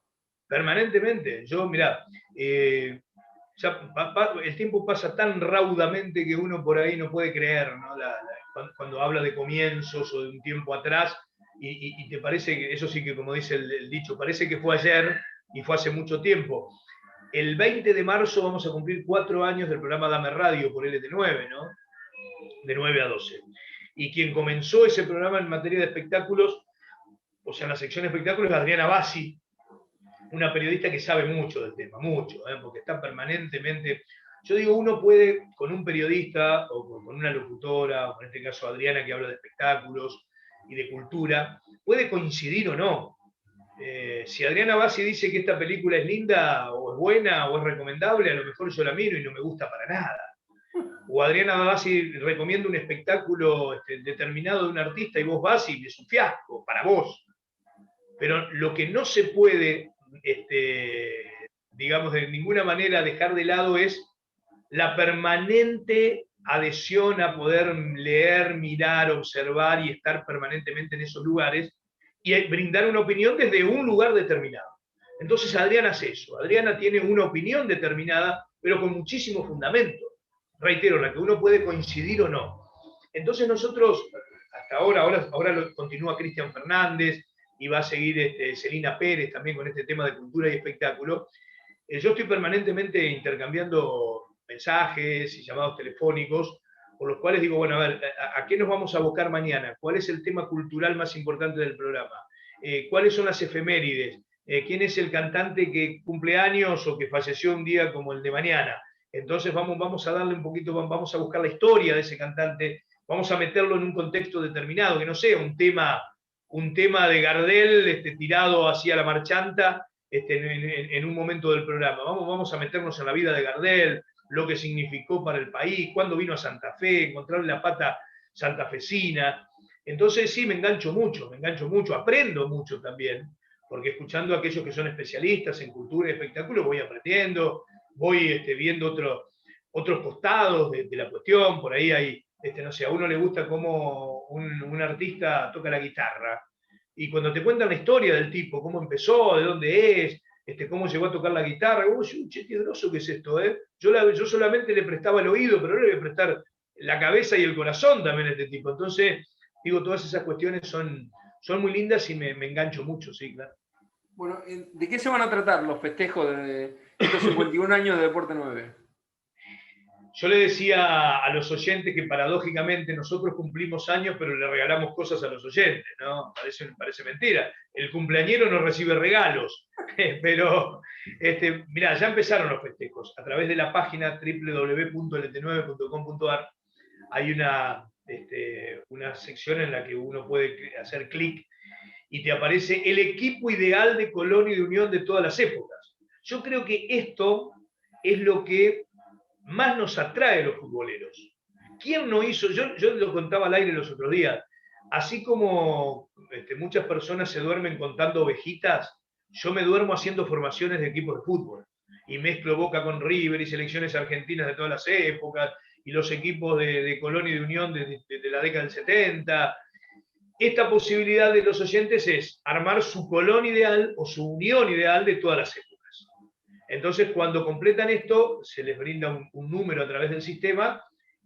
Permanentemente. Yo, mirá, el tiempo pasa tan raudamente que uno por ahí no puede creer, ¿no? Cuando habla de comienzos o de un tiempo atrás, y te parece que, eso sí que como dice el dicho, parece que fue ayer y fue hace mucho tiempo. El 20 de marzo vamos a cumplir 4 años del programa Dame Radio por LT9, ¿no? De 9 a 12. Y quien comenzó ese programa en materia de espectáculos, o sea, en la sección de espectáculos, es Adriana Bassi, una periodista que sabe mucho del tema, mucho, porque está permanentemente. Yo digo, uno puede, con un periodista o con una locutora, o en este caso Adriana que habla de espectáculos y de cultura, puede coincidir o no. Si Adriana Bassi dice que esta película es linda o es buena o es recomendable, a lo mejor yo la miro y no me gusta para nada. O Adriana Bassi recomienda un espectáculo determinado de un artista y vos vas y es un fiasco para vos. Pero lo que no se puede, digamos, de ninguna manera dejar de lado es la permanente adhesión a poder leer, mirar, observar y estar permanentemente en esos lugares y brindar una opinión desde un lugar determinado. Entonces Adriana hace eso. Adriana tiene una opinión determinada, pero con muchísimo fundamento. Reitero, la que uno puede coincidir o no. Entonces nosotros, hasta ahora continúa Cristian Fernández y va a seguir Celina Pérez también con este tema de cultura y espectáculo. Yo estoy permanentemente intercambiando mensajes y llamados telefónicos, por los cuales digo, bueno, a ver, ¿a qué nos vamos a abocar mañana? ¿Cuál es el tema cultural más importante del programa? ¿Cuáles son las efemérides? ¿Quién es el cantante que cumple años o que falleció un día como el de mañana? Entonces vamos a darle un poquito, vamos a buscar la historia de ese cantante, vamos a meterlo en un contexto determinado, que no sea un tema de Gardel tirado hacia la marchanta en un momento del programa. Vamos a meternos en la vida de Gardel, lo que significó para el país, cuándo vino a Santa Fe, encontrarle la pata santafesina. Entonces sí, me engancho mucho, aprendo mucho también, porque escuchando a aquellos que son especialistas en cultura y espectáculo voy aprendiendo, voy viendo otros costados de la cuestión, por ahí hay, no sé, a uno le gusta cómo un artista toca la guitarra, y cuando te cuentan la historia del tipo, cómo empezó, de dónde es, cómo llegó a tocar la guitarra, uy, che, qué groso que es esto, ¿eh? Yo solamente le prestaba el oído, pero no le voy a prestar la cabeza y el corazón también a este tipo. Entonces, digo, todas esas cuestiones son muy lindas y me engancho mucho, sí, claro. Bueno, ¿de qué se van a tratar los festejos de estos 51 años de Deporte 9? Yo le decía a los oyentes que paradójicamente nosotros cumplimos años, pero le regalamos cosas a los oyentes, ¿no? Parece mentira. El cumpleañero no recibe regalos, pero mirá, ya empezaron los festejos. A través de la página www.lt9.com.ar hay una sección en la que uno puede hacer clic y te aparece el equipo ideal de Colón y de Unión de todas las épocas. Yo creo que esto es lo que más nos atrae a los futboleros. ¿Quién no hizo? Yo lo contaba al aire los otros días. Así como muchas personas se duermen contando ovejitas, yo me duermo haciendo formaciones de equipos de fútbol. Y mezclo Boca con River y selecciones argentinas de todas las épocas, y los equipos de Colón y de Unión de la década del 70. Esta posibilidad de los oyentes es armar su Colón ideal o su Unión ideal de todas las épocas. Entonces, cuando completan esto, se les brinda un número a través del sistema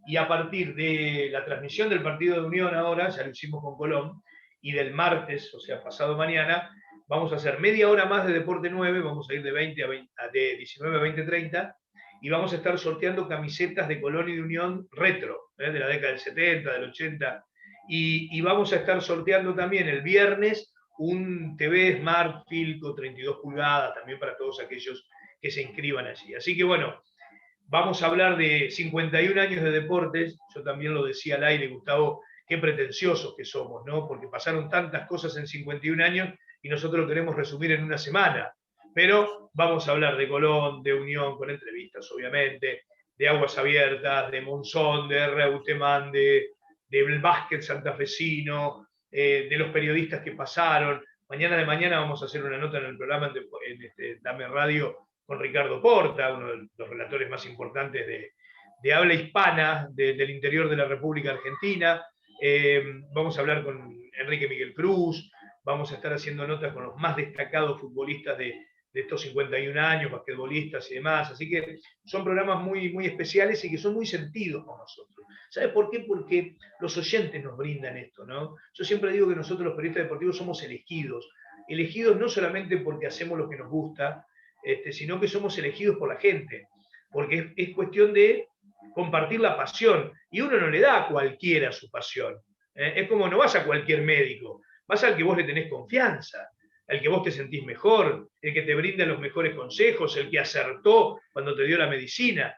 y a partir de la transmisión del partido de Unión ahora, ya lo hicimos con Colón, y del martes, o sea, pasado mañana, vamos a hacer media hora más de Deporte 9, vamos a ir de 19 a 20:30, y vamos a estar sorteando camisetas de Colón y de Unión retro, de la década del 70, del 80, y vamos a estar sorteando también el viernes un TV Smart Filco 32 pulgadas, también para todos aquellos que se inscriban allí. Así que bueno, vamos a hablar de 51 años de deportes. Yo también lo decía al aire, Gustavo, qué pretenciosos que somos, ¿no? Porque pasaron tantas cosas en 51 años y nosotros lo queremos resumir en una semana. Pero vamos a hablar de Colón, de Unión, con entrevistas, obviamente, de Aguas Abiertas, de Monzón, de Reutemann, del básquet santafesino, de los periodistas que pasaron. Mañana de mañana vamos a hacer una nota en el programa en Dame Radio con Ricardo Porta, uno de los relatores más importantes de habla hispana del interior de la República Argentina. Vamos a hablar con Enrique Miguel Cruz, vamos a estar haciendo notas con los más destacados futbolistas de estos 51 años, basquetbolistas y demás. Así que son programas muy, muy especiales y que son muy sentidos con nosotros. ¿Sabe por qué? Porque los oyentes nos brindan esto, ¿no? Yo siempre digo que nosotros los periodistas deportivos somos elegidos. Elegidos no solamente porque hacemos lo que nos gusta, sino que somos elegidos por la gente, porque es cuestión de compartir la pasión, y uno no le da a cualquiera su pasión. Es como no vas a cualquier médico, vas al que vos le tenés confianza, al que vos te sentís mejor, el que te brinda los mejores consejos, el que acertó cuando te dio la medicina.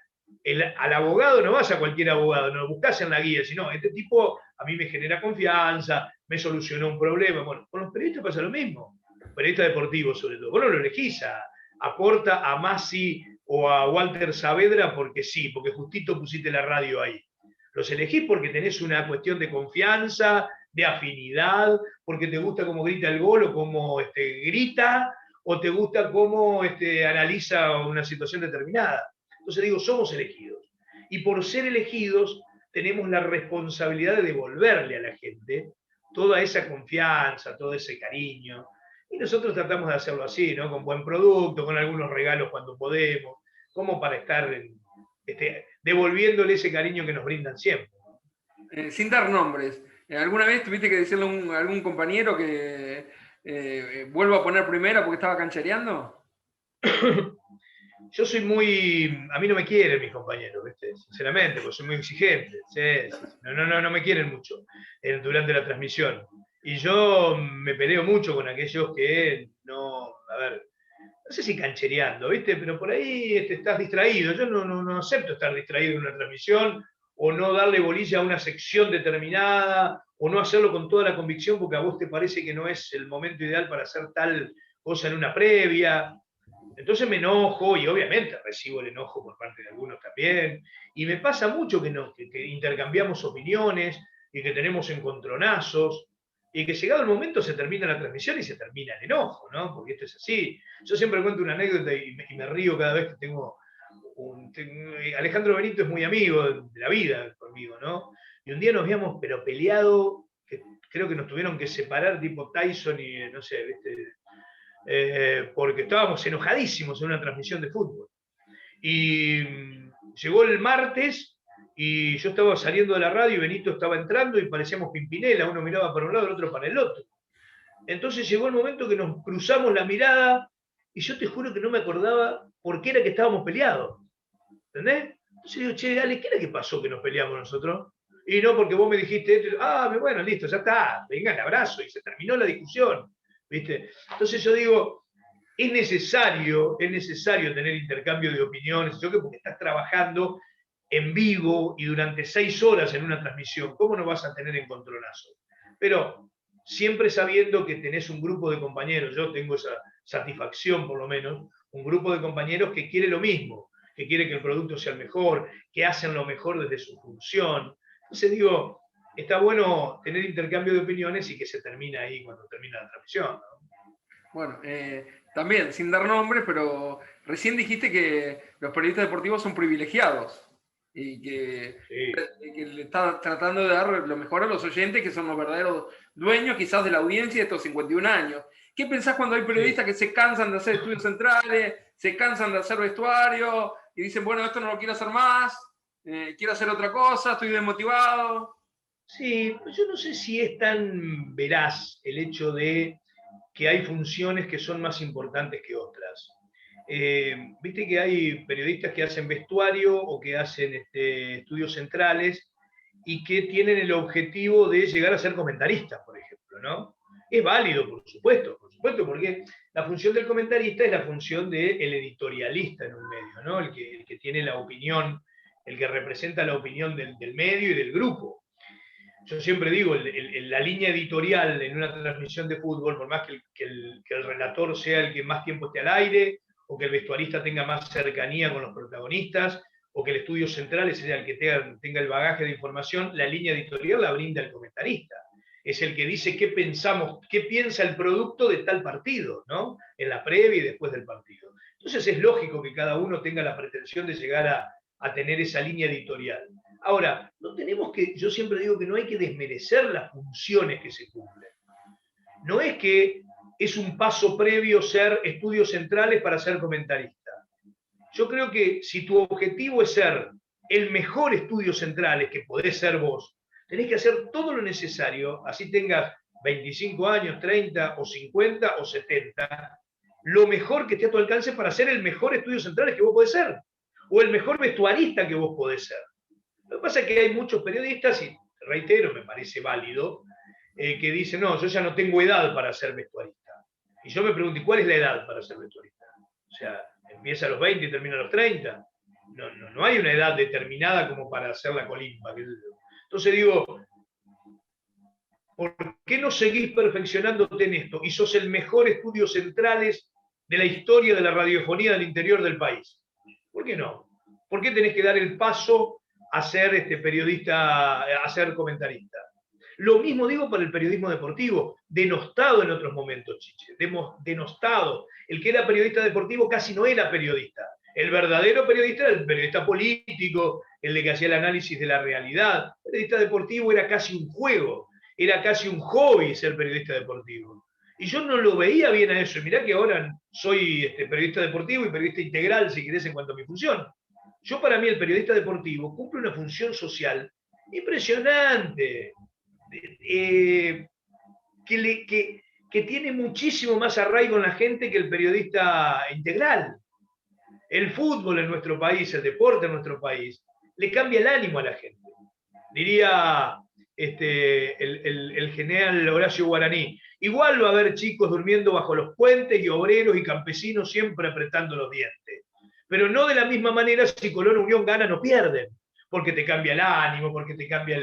Al abogado no vas a cualquier abogado, no lo buscas en la guía, sino este tipo a mí me genera confianza, me solucionó un problema. Bueno, con los periodistas pasa lo mismo, periodistas deportivos sobre todo. Vos no lo elegís a Porta, a Masi o a Walter Saavedra porque sí, porque justito pusiste la radio ahí. Los elegís porque tenés una cuestión de confianza, de afinidad, porque te gusta cómo grita el gol o cómo grita, o te gusta cómo analiza una situación determinada. Entonces digo, somos elegidos. Y por ser elegidos, tenemos la responsabilidad de devolverle a la gente toda esa confianza, todo ese cariño. Y nosotros tratamos de hacerlo así, ¿no? Con buen producto, con algunos regalos cuando podemos, como para estar devolviéndole ese cariño que nos brindan siempre. Sin dar nombres, ¿alguna vez tuviste que decirle a algún compañero que vuelva a poner primera porque estaba canchereando? Yo soy muy. A mí no me quieren mis compañeros, ¿viste? Sinceramente, porque soy muy exigente. Sí. No me quieren mucho durante la transmisión. Y yo me peleo mucho con aquellos que no. A ver, no sé si canchereando, ¿viste? Pero por ahí estás distraído. Yo no acepto estar distraído en una transmisión, o no darle bolilla a una sección determinada, o no hacerlo con toda la convicción porque a vos te parece que no es el momento ideal para hacer tal cosa en una previa. Entonces me enojo y obviamente recibo el enojo por parte de algunos también. Y me pasa mucho que intercambiamos opiniones, y que tenemos encontronazos, y que llegado el momento se termina la transmisión y se termina el enojo, ¿no? Porque esto es así. Yo siempre cuento una anécdota y me río cada vez que tengo Alejandro Benito es muy amigo de la vida conmigo, ¿no? Y un día nos habíamos, pero peleado, que creo que nos tuvieron que separar tipo Tyson y no sé, ¿viste? Porque estábamos enojadísimos en una transmisión de fútbol. Y llegó el martes y yo estaba saliendo de la radio y Benito estaba entrando y parecíamos Pimpinela, uno miraba para un lado, el otro para el otro. Entonces llegó el momento que nos cruzamos la mirada y yo te juro que no me acordaba por qué era que estábamos peleados. ¿Entendés? Entonces digo, che, dale, ¿qué era que pasó que nos peleamos nosotros? Y no, porque vos me dijiste esto, bueno, listo, ya está, venga, el abrazo, y se terminó la discusión, ¿viste? Entonces yo digo, es necesario tener intercambio de opiniones, yo que porque estás trabajando en vivo y durante 6 horas en una transmisión, ¿cómo no vas a tener encontronazo? Pero siempre sabiendo que tenés un grupo de compañeros, yo tengo esa satisfacción por lo menos, un grupo de compañeros que quiere lo mismo, que quiere que el producto sea el mejor, que hacen lo mejor desde su función. Entonces digo, está bueno tener intercambio de opiniones y que se termina ahí cuando termina la transmisión, ¿no? Bueno, también, sin dar nombres, pero recién dijiste que los periodistas deportivos son privilegiados y que le está tratando de dar lo mejor a los oyentes, que son los verdaderos dueños quizás de la audiencia de estos 51 años. ¿Qué pensás cuando hay periodistas que se cansan de hacer estudios centrales, se cansan de hacer vestuario y dicen, bueno, esto no lo quiero hacer más, quiero hacer otra cosa, estoy desmotivado? Sí, pues yo no sé si es tan veraz el hecho de que hay funciones que son más importantes que otras. Viste que hay periodistas que hacen vestuario o que hacen estudios centrales y que tienen el objetivo de llegar a ser comentaristas, por ejemplo, ¿no? Es válido, por supuesto, porque la función del comentarista es la función del editorialista en un medio, ¿no? El que tiene la opinión, el que representa la opinión del medio y del grupo. Yo siempre digo, la línea editorial en una transmisión de fútbol, por más que el relator sea el que más tiempo esté al aire, o que el vestuarista tenga más cercanía con los protagonistas, o que el estudio central sea el que tenga el bagaje de información, la línea editorial la brinda el comentarista. Es el que dice qué pensamos, qué piensa el producto de tal partido, ¿no? En la previa y después del partido. Entonces es lógico que cada uno tenga la pretensión de llegar a tener esa línea editorial. Ahora, no tenemos que, yo siempre digo que no hay que desmerecer las funciones que se cumplen. No es que es un paso previo ser estudios centrales para ser comentarista. Yo creo que si tu objetivo es ser el mejor estudio centrales, que podés ser vos, tenés que hacer todo lo necesario, así tengas 25 años, 30 o 50 o 70, lo mejor que esté a tu alcance para ser el mejor estudio centrales que vos podés ser, o el mejor vestuarista que vos podés ser. Lo que pasa es que hay muchos periodistas, y reitero, me parece válido, que dicen, no, yo ya no tengo edad para ser vestuarista. Y yo me pregunto, ¿y cuál es la edad para ser vestuarista? O sea, empieza a los 20 y termina a los 30. No hay una edad determinada como para hacer la colimba. Entonces digo, ¿por qué no seguís perfeccionándote en esto? Y sos el mejor estudio centrales de la historia de la radiofonía del interior del país. ¿Por qué no? ¿Por qué tenés que dar el paso a ser periodista, a ser comentarista? Lo mismo digo para el periodismo deportivo, denostado en otros momentos, Chiche, denostado. El que era periodista deportivo casi no era periodista. El verdadero periodista era el periodista político, el de que hacía el análisis de la realidad. El periodista deportivo era casi un juego, era casi un hobby ser periodista deportivo. Y yo no lo veía bien a eso. Y mirá que ahora soy periodista deportivo y periodista integral, si querés, en cuanto a mi función. Yo, para mí, el periodista deportivo cumple una función social impresionante, que tiene muchísimo más arraigo en la gente que el periodista integral. El fútbol en nuestro país, el deporte en nuestro país, le cambia el ánimo a la gente. Diría el general Horacio Guaraní, igual va a haber chicos durmiendo bajo los puentes y obreros y campesinos siempre apretando los dientes. Pero no de la misma manera si Colón o Unión ganan o pierden, porque te cambia el ánimo, porque te cambia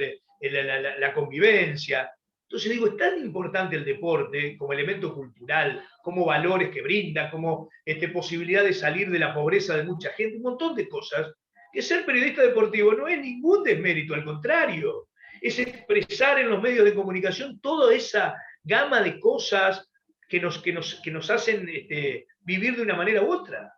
la convivencia. Entonces digo, es tan importante el deporte como elemento cultural, como valores que brinda, como posibilidad de salir de la pobreza de mucha gente, un montón de cosas, que ser periodista deportivo no es ningún desmérito, al contrario. es expresar en los medios de comunicación toda esa gama de cosas que nos hacen vivir de una manera u otra.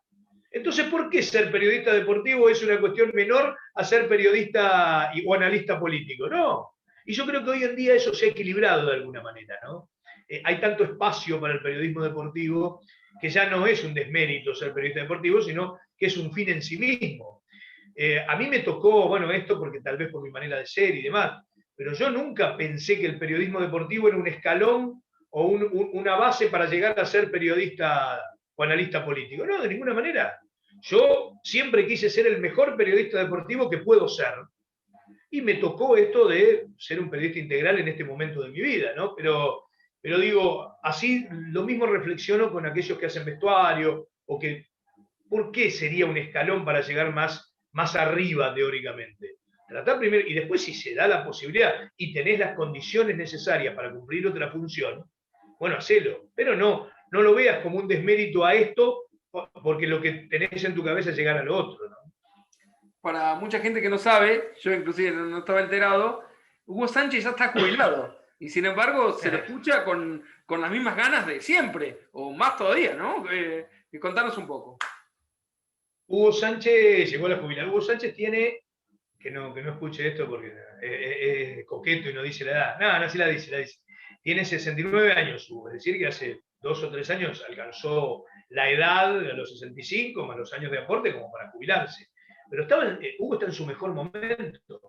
Entonces, ¿por qué ser periodista deportivo es una cuestión menor a ser periodista o analista político? No. Y yo creo que hoy en día eso se ha equilibrado de alguna manera, ¿no? Hay tanto espacio para el periodismo deportivo que ya no es un desmérito ser periodista deportivo, sino que es un fin en sí mismo. A mí me tocó, bueno, esto porque tal vez por mi manera de ser y demás, pero yo nunca pensé que el periodismo deportivo era un escalón o una base para llegar a ser periodista o analista político. No, de ninguna manera. Yo siempre quise ser el mejor periodista deportivo que puedo ser. Y me tocó esto de ser un periodista integral en este momento de mi vida, ¿no? Pero digo, así lo mismo reflexiono con aquellos que hacen vestuario, o que, ¿por qué sería un escalón para llegar más arriba teóricamente? Tratar primero, y después si se da la posibilidad y tenés las condiciones necesarias para cumplir otra función, bueno, hacelo, pero no lo veas como un desmérito a esto, porque lo que tenés en tu cabeza es llegar a lo otro, ¿no? Para mucha gente que no sabe, yo inclusive no estaba enterado, Hugo Sánchez ya está jubilado. Y sin embargo, se le escucha con las mismas ganas de siempre, o más todavía, ¿no? Contanos un poco. Hugo Sánchez llegó a la jubilación. Hugo Sánchez tiene, que no escuche esto porque es coqueto y no dice la edad. No, sí la dice. Tiene 69 años, Hugo, es decir, que hace 2 o 3 años alcanzó la edad de los 65, más los años de aporte, como para jubilarse. Pero Hugo está en su mejor momento.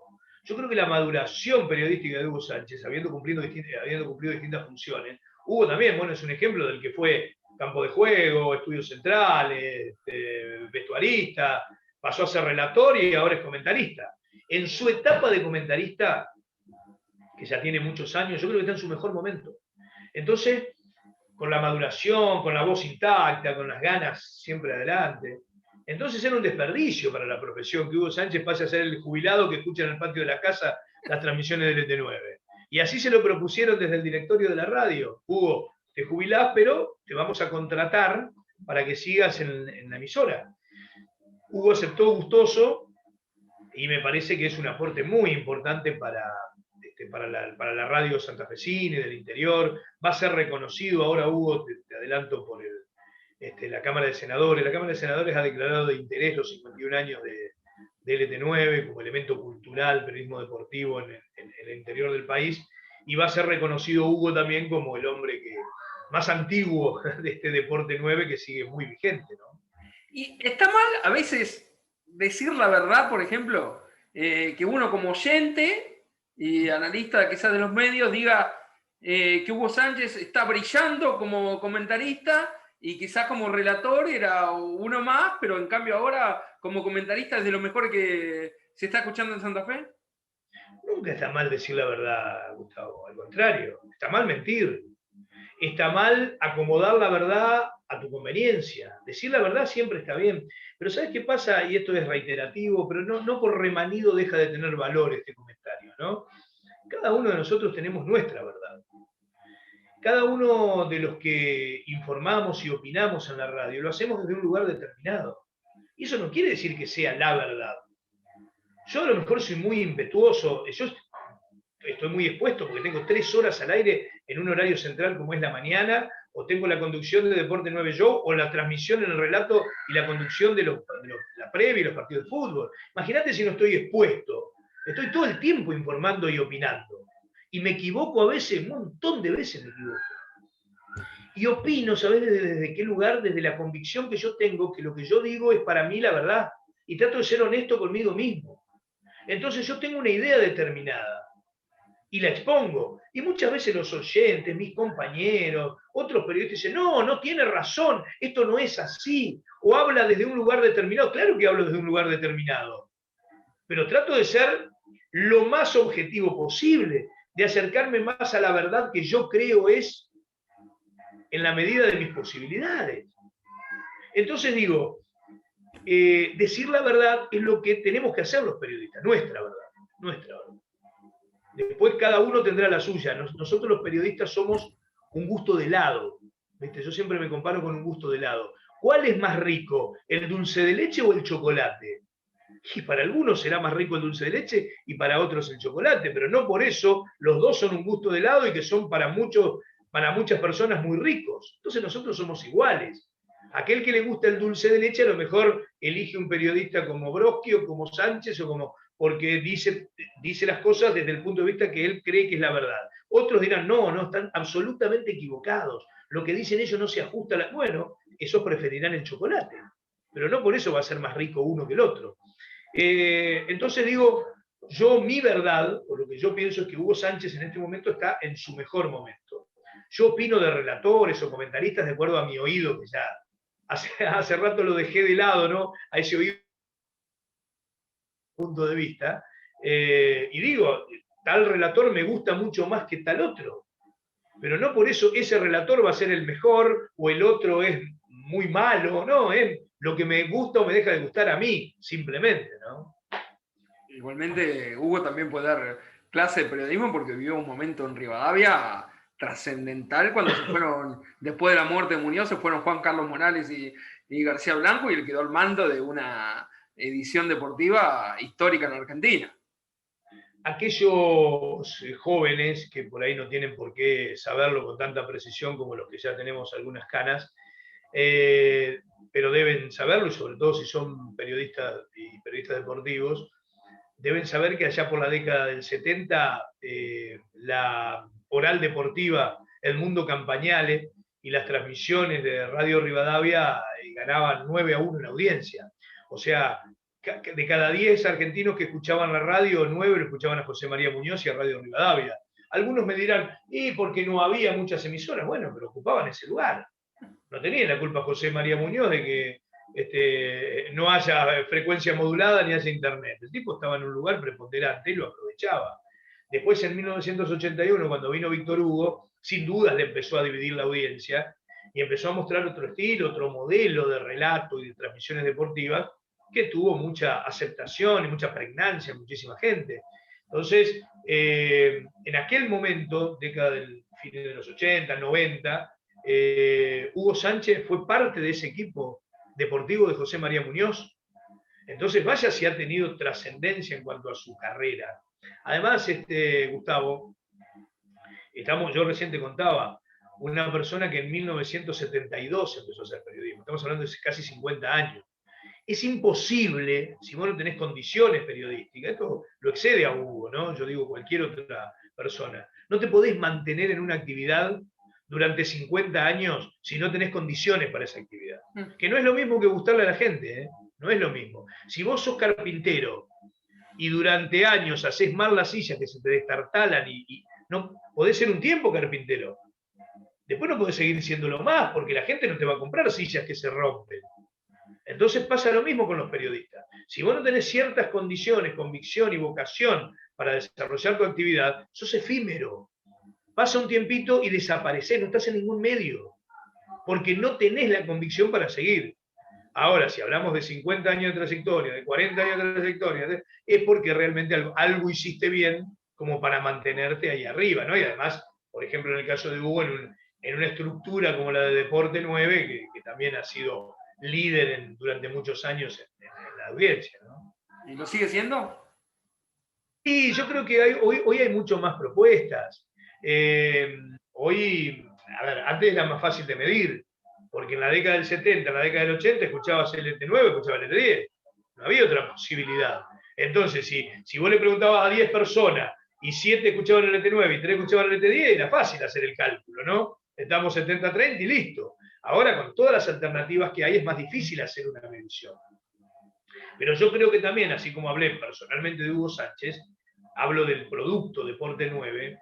Yo creo que la maduración periodística de Hugo Sánchez, habiendo cumplido distintas funciones, Hugo también, bueno, es un ejemplo del que fue campo de juego, estudios centrales, vestuarista, pasó a ser relator y ahora es comentarista. En su etapa de comentarista, que ya tiene muchos años, yo creo que está en su mejor momento. Entonces, con la maduración, con la voz intacta, con las ganas siempre adelante. Entonces era un desperdicio para la profesión que Hugo Sánchez pase a ser el jubilado que escucha en el patio de la casa las transmisiones del ET9. Y así se lo propusieron desde el directorio de la radio. Hugo, te jubilás, pero te vamos a contratar para que sigas en la emisora. Hugo aceptó gustoso y me parece que es un aporte muy importante para la radio santafesina y del interior. Va a ser reconocido ahora, Hugo, te adelanto, por la Cámara de Senadores. La Cámara de Senadores ha declarado de interés los 51 años de LT9 como elemento cultural, periodismo deportivo en el interior del país, y va a ser reconocido Hugo también como el hombre más antiguo de este deporte 9 que sigue muy vigente, ¿no? Y está mal a veces decir la verdad, por ejemplo, que uno como oyente y analista quizás de los medios diga que Hugo Sánchez está brillando como comentarista y quizás como relator era uno más, pero en cambio ahora como comentarista es de lo mejor que se está escuchando en Santa Fe. Nunca está mal decir la verdad, Gustavo, al contrario, está mal mentir. Está mal acomodar la verdad a tu conveniencia. Decir la verdad siempre está bien. Pero ¿sabes qué pasa? Y esto es reiterativo, pero no por remanido deja de tener valor este comentario, ¿no? Cada uno de nosotros tenemos nuestra verdad. Cada uno de los que informamos y opinamos en la radio lo hacemos desde un lugar determinado. Y eso no quiere decir que sea la verdad. Yo a lo mejor soy muy impetuoso, yo estoy muy expuesto porque tengo 3 horas al aire en un horario central como es la mañana, o tengo la conducción de Deporte 9 Yo, o la transmisión en el relato y la conducción de la previa y los partidos de fútbol. Imagínate si no estoy expuesto. Estoy todo el tiempo informando y opinando. Y me equivoco a veces, un montón de veces me equivoco. Y opino, ¿sabes desde qué lugar? Desde la convicción que yo tengo que lo que yo digo es para mí la verdad. Y trato de ser honesto conmigo mismo. Entonces yo tengo una idea determinada y la expongo. Y muchas veces los oyentes, mis compañeros, otros periodistas dicen, no tiene razón, esto no es así. O habla desde un lugar determinado. Claro que hablo desde un lugar determinado. Pero trato de ser lo más objetivo posible, de acercarme más a la verdad que yo creo es en la medida de mis posibilidades. Entonces digo, decir la verdad es lo que tenemos que hacer los periodistas, nuestra verdad. Después cada uno tendrá la suya. Nosotros los periodistas somos un gusto de helado. ¿Viste? Yo siempre me comparo con un gusto de helado. ¿Cuál es más rico, el dulce de leche o el chocolate? Y para algunos será más rico el dulce de leche y para otros el chocolate, pero no por eso los dos son un gusto de helado y que son para muchas personas muy ricos. Entonces nosotros somos iguales. Aquel que le gusta el dulce de leche a lo mejor elige un periodista como Brodsky o como Sánchez o como porque dice las cosas desde el punto de vista que él cree que es la verdad. Otros dirán, no, están absolutamente equivocados. Lo que dicen ellos no se ajusta a la... Bueno, esos preferirán el chocolate, pero no por eso va a ser más rico uno que el otro. Entonces digo, mi verdad, o lo que yo pienso es que Hugo Sánchez en este momento está en su mejor momento. Yo opino de relatores o comentaristas de acuerdo a mi oído, que ya hace rato lo dejé de lado, ¿no? A ese oído punto de vista, y digo, tal relator me gusta mucho más que tal otro, pero no por eso ese relator va a ser el mejor o el otro es muy malo, no, es lo que me gusta o me deja de gustar a mí, simplemente, ¿no? Igualmente, Hugo también puede dar clase de periodismo porque vivió un momento en Rivadavia trascendental cuando se fueron, después de la muerte de Muñoz, se fueron Juan Carlos Morales y García Blanco y él quedó al mando de una edición deportiva histórica en Argentina. Aquellos jóvenes que por ahí no tienen por qué saberlo con tanta precisión como los que ya tenemos algunas canas, pero deben saberlo, y sobre todo si son periodistas y periodistas deportivos, deben saber que allá por la década del 70, la oral deportiva, el Mundo Campañale y las transmisiones de Radio Rivadavia ganaban 9-1 en audiencia. O sea, de cada 10 argentinos que escuchaban la radio, 9 lo escuchaban a José María Muñoz y a Radio Rivadavia. Algunos me dirán, ¿y porque no había muchas emisoras? Bueno, pero ocupaban ese lugar. No tenía la culpa José María Muñoz de que no haya frecuencia modulada ni haya internet. El tipo estaba en un lugar preponderante y lo aprovechaba. Después, en 1981, cuando vino Víctor Hugo, sin dudas le empezó a dividir la audiencia y empezó a mostrar otro estilo, otro modelo de relato y de transmisiones deportivas que tuvo mucha aceptación y mucha pregnancia en muchísima gente. Entonces, en aquel momento, década del fin de los 80, 90, Hugo Sánchez fue parte de ese equipo deportivo de José María Muñoz. Entonces, vaya si ha tenido trascendencia en cuanto a su carrera. Además, Gustavo, yo recién te contaba, una persona que en 1972 empezó a hacer periodismo, estamos hablando de casi 50 años. Es imposible, si vos no tenés condiciones periodísticas, esto lo excede a Hugo, ¿no? Yo digo cualquier otra persona, no te podés mantener en una actividad durante 50 años si no tenés condiciones para esa actividad. Que no es lo mismo que gustarle a la gente, ¿eh? No es lo mismo. Si vos sos carpintero y durante años haces mal las sillas que se te destartalan y no podés ser un tiempo carpintero, después no podés seguir siéndolo más porque la gente no te va a comprar sillas que se rompen. Entonces pasa lo mismo con los periodistas. Si vos no tenés ciertas condiciones, convicción y vocación para desarrollar tu actividad, sos efímero. Pasa un tiempito y desaparecés, no estás en ningún medio, porque no tenés la convicción para seguir. Ahora, si hablamos de 50 años de trayectoria, de 40 años de trayectoria, es porque realmente algo hiciste bien como para mantenerte ahí arriba, ¿no? Y además, por ejemplo, en el caso de Hugo, en una estructura como la de Deporte 9, que también ha sido líder durante muchos años en la audiencia, ¿no? ¿Y lo sigue siendo? Y yo creo que hoy hay mucho más propuestas. Hoy, a ver, antes era más fácil de medir, porque en la década del 70, en la década del 80, escuchabas el LT9, escuchabas el LT10. No había otra posibilidad. Entonces, si vos le preguntabas a 10 personas y 7 escuchaban el LT9 y 3 escuchaban el LT10, era fácil hacer el cálculo, ¿no? Estamos 70-30 y listo. Ahora, con todas las alternativas que hay, es más difícil hacer una medición. Pero yo creo que también, así como hablé personalmente de Hugo Sánchez, hablo del producto Deporte 9,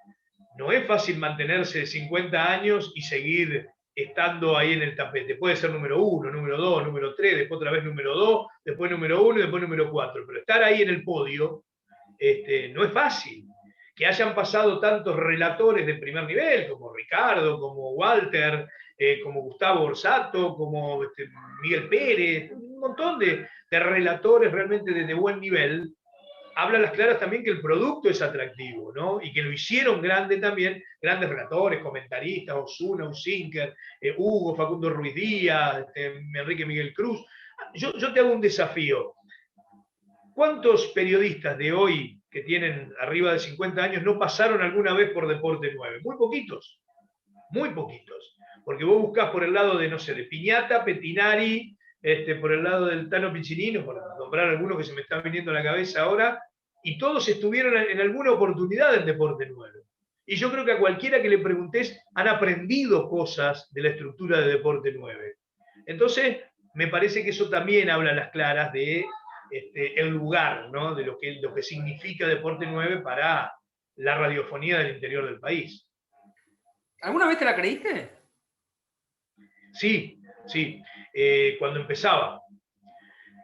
no es fácil mantenerse 50 años y seguir estando ahí en el tapete. Puede ser número 1, número 2, número 3, después otra vez número 2, después número 1 y después número 4. Pero estar ahí en el podio no es fácil. Que hayan pasado tantos relatores de primer nivel, como Ricardo, como Walter, como Gustavo Orsato, como Miguel Pérez, un montón de relatores realmente de buen nivel, habla a las claras también que el producto es atractivo, ¿no? Y que lo hicieron grande también, grandes relatores, comentaristas, Osuna, Usinker, Hugo, Facundo Ruiz Díaz, Enrique Miguel Cruz. Yo te hago un desafío. ¿Cuántos periodistas de hoy que tienen arriba de 50 años no pasaron alguna vez por Deporte 9? Muy poquitos, muy poquitos. Porque vos buscás por el lado de, no sé, de Piñata, Petinari, por el lado del Tano Piccinino, por nombrar alguno que se me está viniendo a la cabeza ahora, y todos estuvieron en alguna oportunidad en Deporte 9. Y yo creo que a cualquiera que le preguntés han aprendido cosas de la estructura de Deporte 9. Entonces, me parece que eso también habla a las claras de el lugar, ¿no? De lo que significa Deporte 9 para la radiofonía del interior del país. ¿Alguna vez te la creíste? Sí, sí. Cuando empezaba.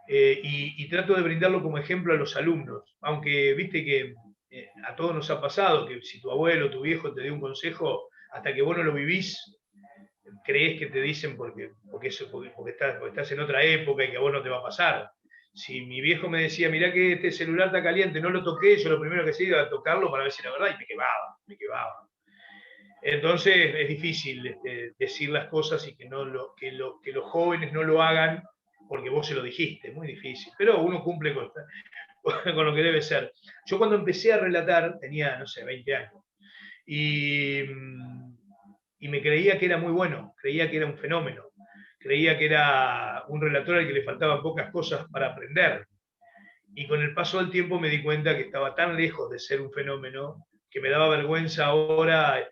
Y trato de brindarlo como ejemplo a los alumnos. Aunque viste que a todos nos ha pasado que si tu abuelo o tu viejo te dio un consejo, hasta que vos no lo vivís, crees que te dicen porque estás en otra época y que a vos no te va a pasar. Si mi viejo me decía, mirá que este celular está caliente, no lo toqué, yo lo primero que hacía era tocarlo para ver si era verdad, y me quemaba. Entonces es difícil decir las cosas y que los jóvenes no lo hagan porque vos se lo dijiste, es muy difícil. Pero uno cumple con lo que debe ser. Yo cuando empecé a relatar tenía, no sé, 20 años. Y me creía que era muy bueno, creía que era un fenómeno, creía que era un relator al que le faltaban pocas cosas para aprender. Y con el paso del tiempo me di cuenta que estaba tan lejos de ser un fenómeno que me daba vergüenza ahora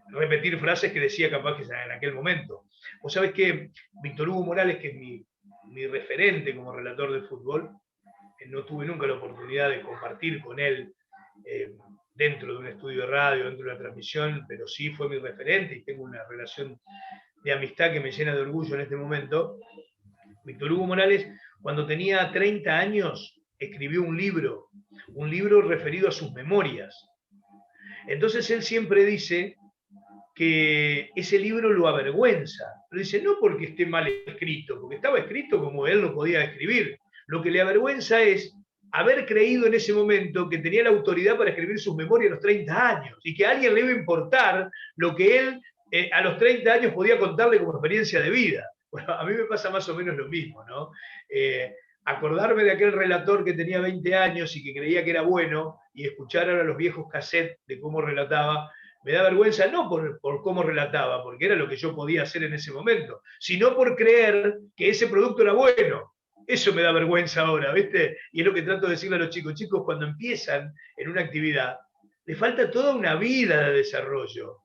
repetir frases que decía capaz que en aquel momento. Vos sabés que Víctor Hugo Morales, que es mi referente como relator de fútbol, no tuve nunca la oportunidad de compartir con él dentro de un estudio de radio, dentro de una transmisión, pero sí fue mi referente y tengo una relación de amistad que me llena de orgullo en este momento. Víctor Hugo Morales, cuando tenía 30 años, escribió un libro referido a sus memorias. Entonces él siempre dice que ese libro lo avergüenza, pero dice no porque esté mal escrito, porque estaba escrito como él lo podía escribir. Lo que le avergüenza es haber creído en ese momento que tenía la autoridad para escribir sus memorias a los 30 años y que a alguien le iba a importar lo que él a los 30 años podía contarle como experiencia de vida. Bueno, a mí me pasa más o menos lo mismo, ¿no? Acordarme de aquel relator que tenía 20 años y que creía que era bueno y escuchar ahora los viejos cassettes de cómo relataba, me da vergüenza no por cómo relataba, porque era lo que yo podía hacer en ese momento, sino por creer que ese producto era bueno. Eso me da vergüenza ahora, ¿viste? Y es lo que trato de decirle a los chicos. Chicos, cuando empiezan en una actividad, les falta toda una vida de desarrollo.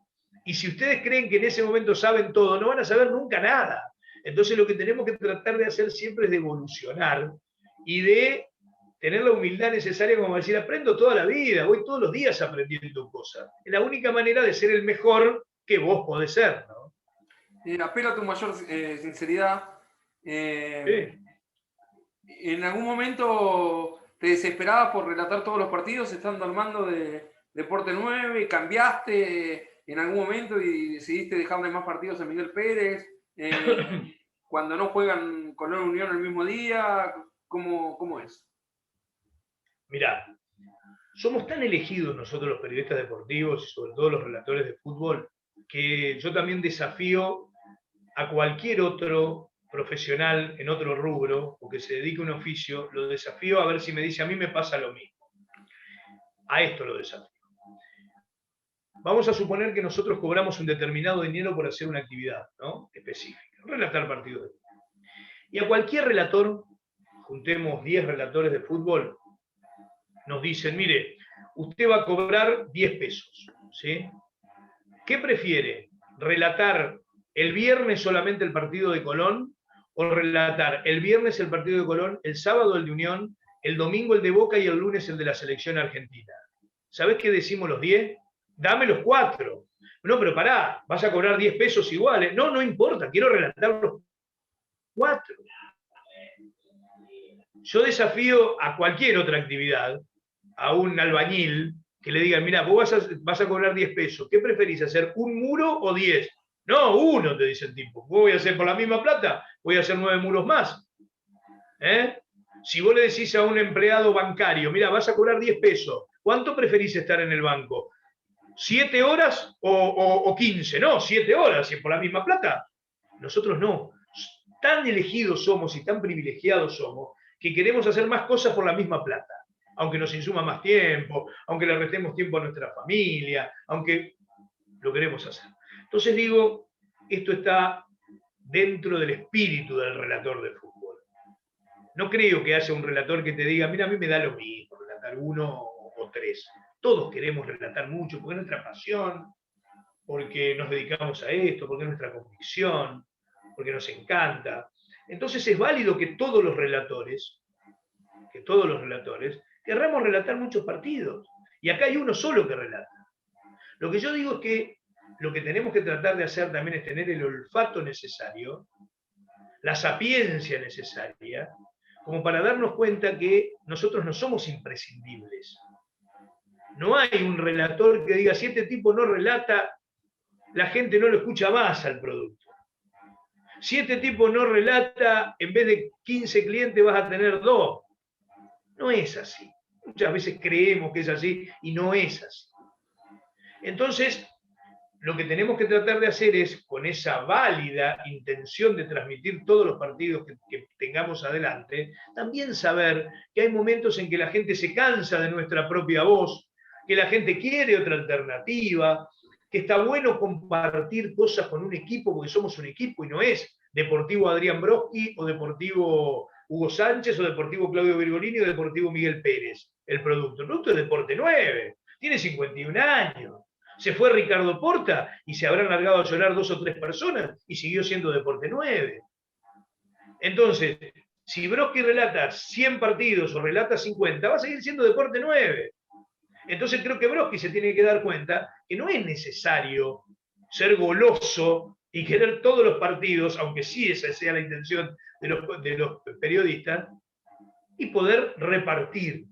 Y si ustedes creen que en ese momento saben todo, no van a saber nunca nada. Entonces lo que tenemos que tratar de hacer siempre es de evolucionar y de tener la humildad necesaria como decir, aprendo toda la vida, voy todos los días aprendiendo cosas. Es la única manera de ser el mejor que vos podés ser, ¿no? Apelo a tu mayor sinceridad. Sí. ¿En algún momento te desesperabas por relatar todos los partidos estando al mando de Deporte 9? ¿Cambiaste en algún momento y decidiste dejarle más partidos a Miguel Pérez? Cuando no juegan Colón Unión el mismo día, ¿cómo es? Mirá, somos tan elegidos nosotros los periodistas deportivos y sobre todo los relatores de fútbol que yo también desafío a cualquier otro profesional en otro rubro o que se dedique a un oficio, lo desafío a ver si me dice a mí me pasa lo mismo. A esto lo desafío. Vamos a suponer que nosotros cobramos un determinado dinero por hacer una actividad, ¿no? Específica, relatar partidos de fútbol. Y a cualquier relator, juntemos 10 relatores de fútbol, nos dicen, mire, usted va a cobrar 10 pesos, ¿sí? ¿Qué prefiere? ¿Relatar el viernes solamente el partido de Colón o relatar el viernes el partido de Colón, el sábado el de Unión, el domingo el de Boca y el lunes el de la selección argentina? ¿Sabés qué decimos los 10? Dame los 4. No, pero pará, vas a cobrar 10 pesos iguales. No, no importa, quiero relatar los 4. Yo desafío a cualquier otra actividad, a un albañil, que le digan, mira, vos vas a cobrar 10 pesos. ¿Qué preferís, hacer un muro o 10? No, uno, te dice el tipo. ¿Vos voy a hacer por la misma plata? Voy a hacer 9 muros más. Si vos le decís a un empleado bancario, mira, vas a cobrar 10 pesos. ¿Cuánto preferís estar en el banco? ¿7 horas o 15? No, 7 horas, y por la misma plata. Nosotros no. Tan elegidos somos y tan privilegiados somos que queremos hacer más cosas por la misma plata, aunque nos insuma más tiempo, aunque le restemos tiempo a nuestra familia, aunque lo queremos hacer. Entonces digo, esto está dentro del espíritu del relator de fútbol. No creo que haya un relator que te diga, mira, a mí me da lo mismo relatar uno o tres. Todos queremos relatar mucho, porque es nuestra pasión, porque nos dedicamos a esto, porque es nuestra convicción, porque nos encanta. Entonces es válido que todos los relatores querramos relatar muchos partidos. Y acá hay uno solo que relata. Lo que yo digo es que lo que tenemos que tratar de hacer también es tener el olfato necesario, la sapiencia necesaria, como para darnos cuenta que nosotros no somos imprescindibles. No hay un relator que diga, si este tipo no relata, la gente no lo escucha más al producto. Si este tipo no relata, en vez de 15 clientes vas a tener 2. No es así. Muchas veces creemos que es así y no es así. Entonces, lo que tenemos que tratar de hacer es, con esa válida intención de transmitir todos los partidos que tengamos adelante, también saber que hay momentos en que la gente se cansa de nuestra propia voz, que la gente quiere otra alternativa, que está bueno compartir cosas con un equipo, porque somos un equipo y no es Deportivo Adrián Broski o Deportivo Hugo Sánchez o Deportivo Claudio Virgolini o Deportivo Miguel Pérez. El producto es Deporte 9, tiene 51 años. Se fue Ricardo Porta y se habrán largado a llorar 2 o 3 personas y siguió siendo Deporte 9. Entonces, si Broski relata 100 partidos o relata 50, va a seguir siendo Deporte 9. Entonces creo que Broski se tiene que dar cuenta que no es necesario ser goloso y querer todos los partidos, aunque sí esa sea la intención de los periodistas, y poder repartir.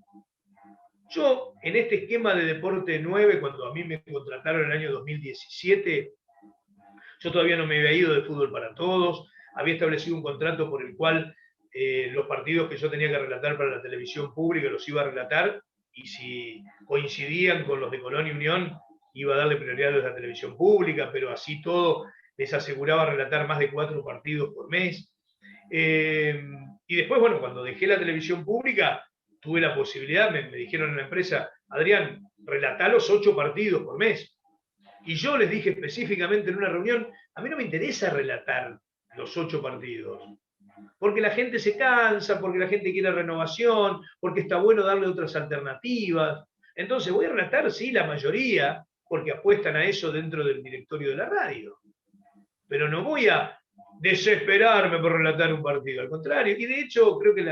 Yo, en este esquema de Deporte 9, cuando a mí me contrataron en el año 2017, yo todavía no me había ido de Fútbol para Todos, había establecido un contrato por el cual los partidos que yo tenía que relatar para la televisión pública los iba a relatar, y si coincidían con los de Colón y Unión, iba a darle prioridad a la televisión pública, pero así todo les aseguraba relatar más de 4 partidos por mes. Y después, bueno, cuando dejé la televisión pública, tuve la posibilidad, me dijeron en la empresa, Adrián, relatá los 8 partidos por mes. Y yo les dije específicamente en una reunión, a mí no me interesa relatar los 8 partidos, porque la gente se cansa, porque la gente quiere renovación, porque está bueno darle otras alternativas. Entonces voy a relatar, sí, la mayoría, porque apuestan a eso dentro del directorio de la radio. Pero no voy a desesperarme por relatar un partido, al contrario. Y de hecho, creo que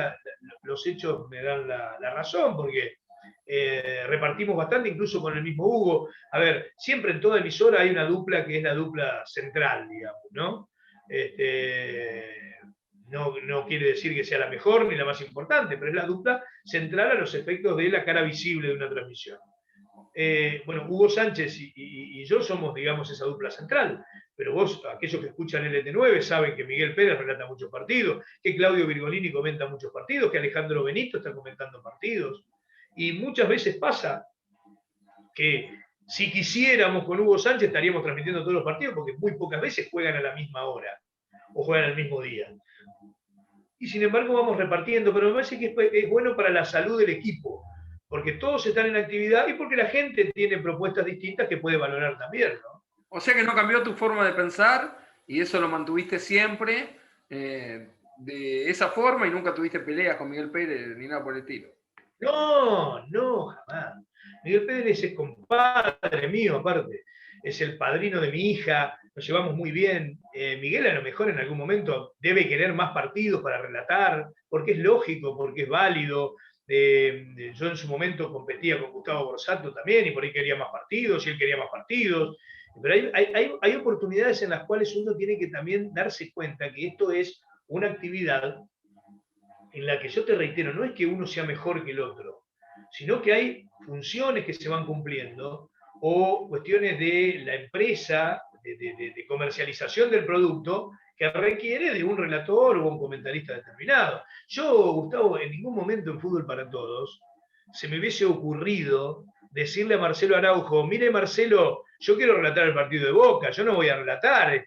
los hechos me dan la razón, porque repartimos bastante, incluso con el mismo Hugo. A ver, siempre en toda emisora hay una dupla que es la dupla central, digamos, ¿no? No quiere decir que sea la mejor ni la más importante, pero es la dupla central a los efectos de la cara visible de una transmisión. Bueno, Hugo Sánchez y yo somos, digamos, esa dupla central, pero vos, aquellos que escuchan LT9, saben que Miguel Pérez relata muchos partidos, que Claudio Virgolini comenta muchos partidos, que Alejandro Benito está comentando partidos, y muchas veces pasa que si quisiéramos con Hugo Sánchez estaríamos transmitiendo todos los partidos, porque muy pocas veces juegan a la misma hora o juegan el mismo día. Y sin embargo vamos repartiendo, pero me parece que es bueno para la salud del equipo, porque todos están en actividad y porque la gente tiene propuestas distintas que puede valorar también, ¿no? O sea que no cambió tu forma de pensar y eso lo mantuviste siempre de esa forma y nunca tuviste peleas con Miguel Pérez ni nada por el estilo. No, jamás. Miguel Pérez es compadre mío, aparte. Es el padrino de mi hija, nos llevamos muy bien. Miguel a lo mejor en algún momento debe querer más partidos para relatar, porque es lógico, porque es válido. Yo en su momento competía con Gustavo Borsato también, y por ahí quería más partidos, y él quería más partidos. Pero hay oportunidades en las cuales uno tiene que también darse cuenta que esto es una actividad en la que yo te reitero, no es que uno sea mejor que el otro, sino que hay funciones que se van cumpliendo o cuestiones de la empresa, de comercialización del producto, que requiere de un relator o un comentarista determinado. Yo, Gustavo, en ningún momento en Fútbol para Todos se me hubiese ocurrido decirle a Marcelo Araujo, mire Marcelo, yo quiero relatar el partido de Boca, yo no voy a relatar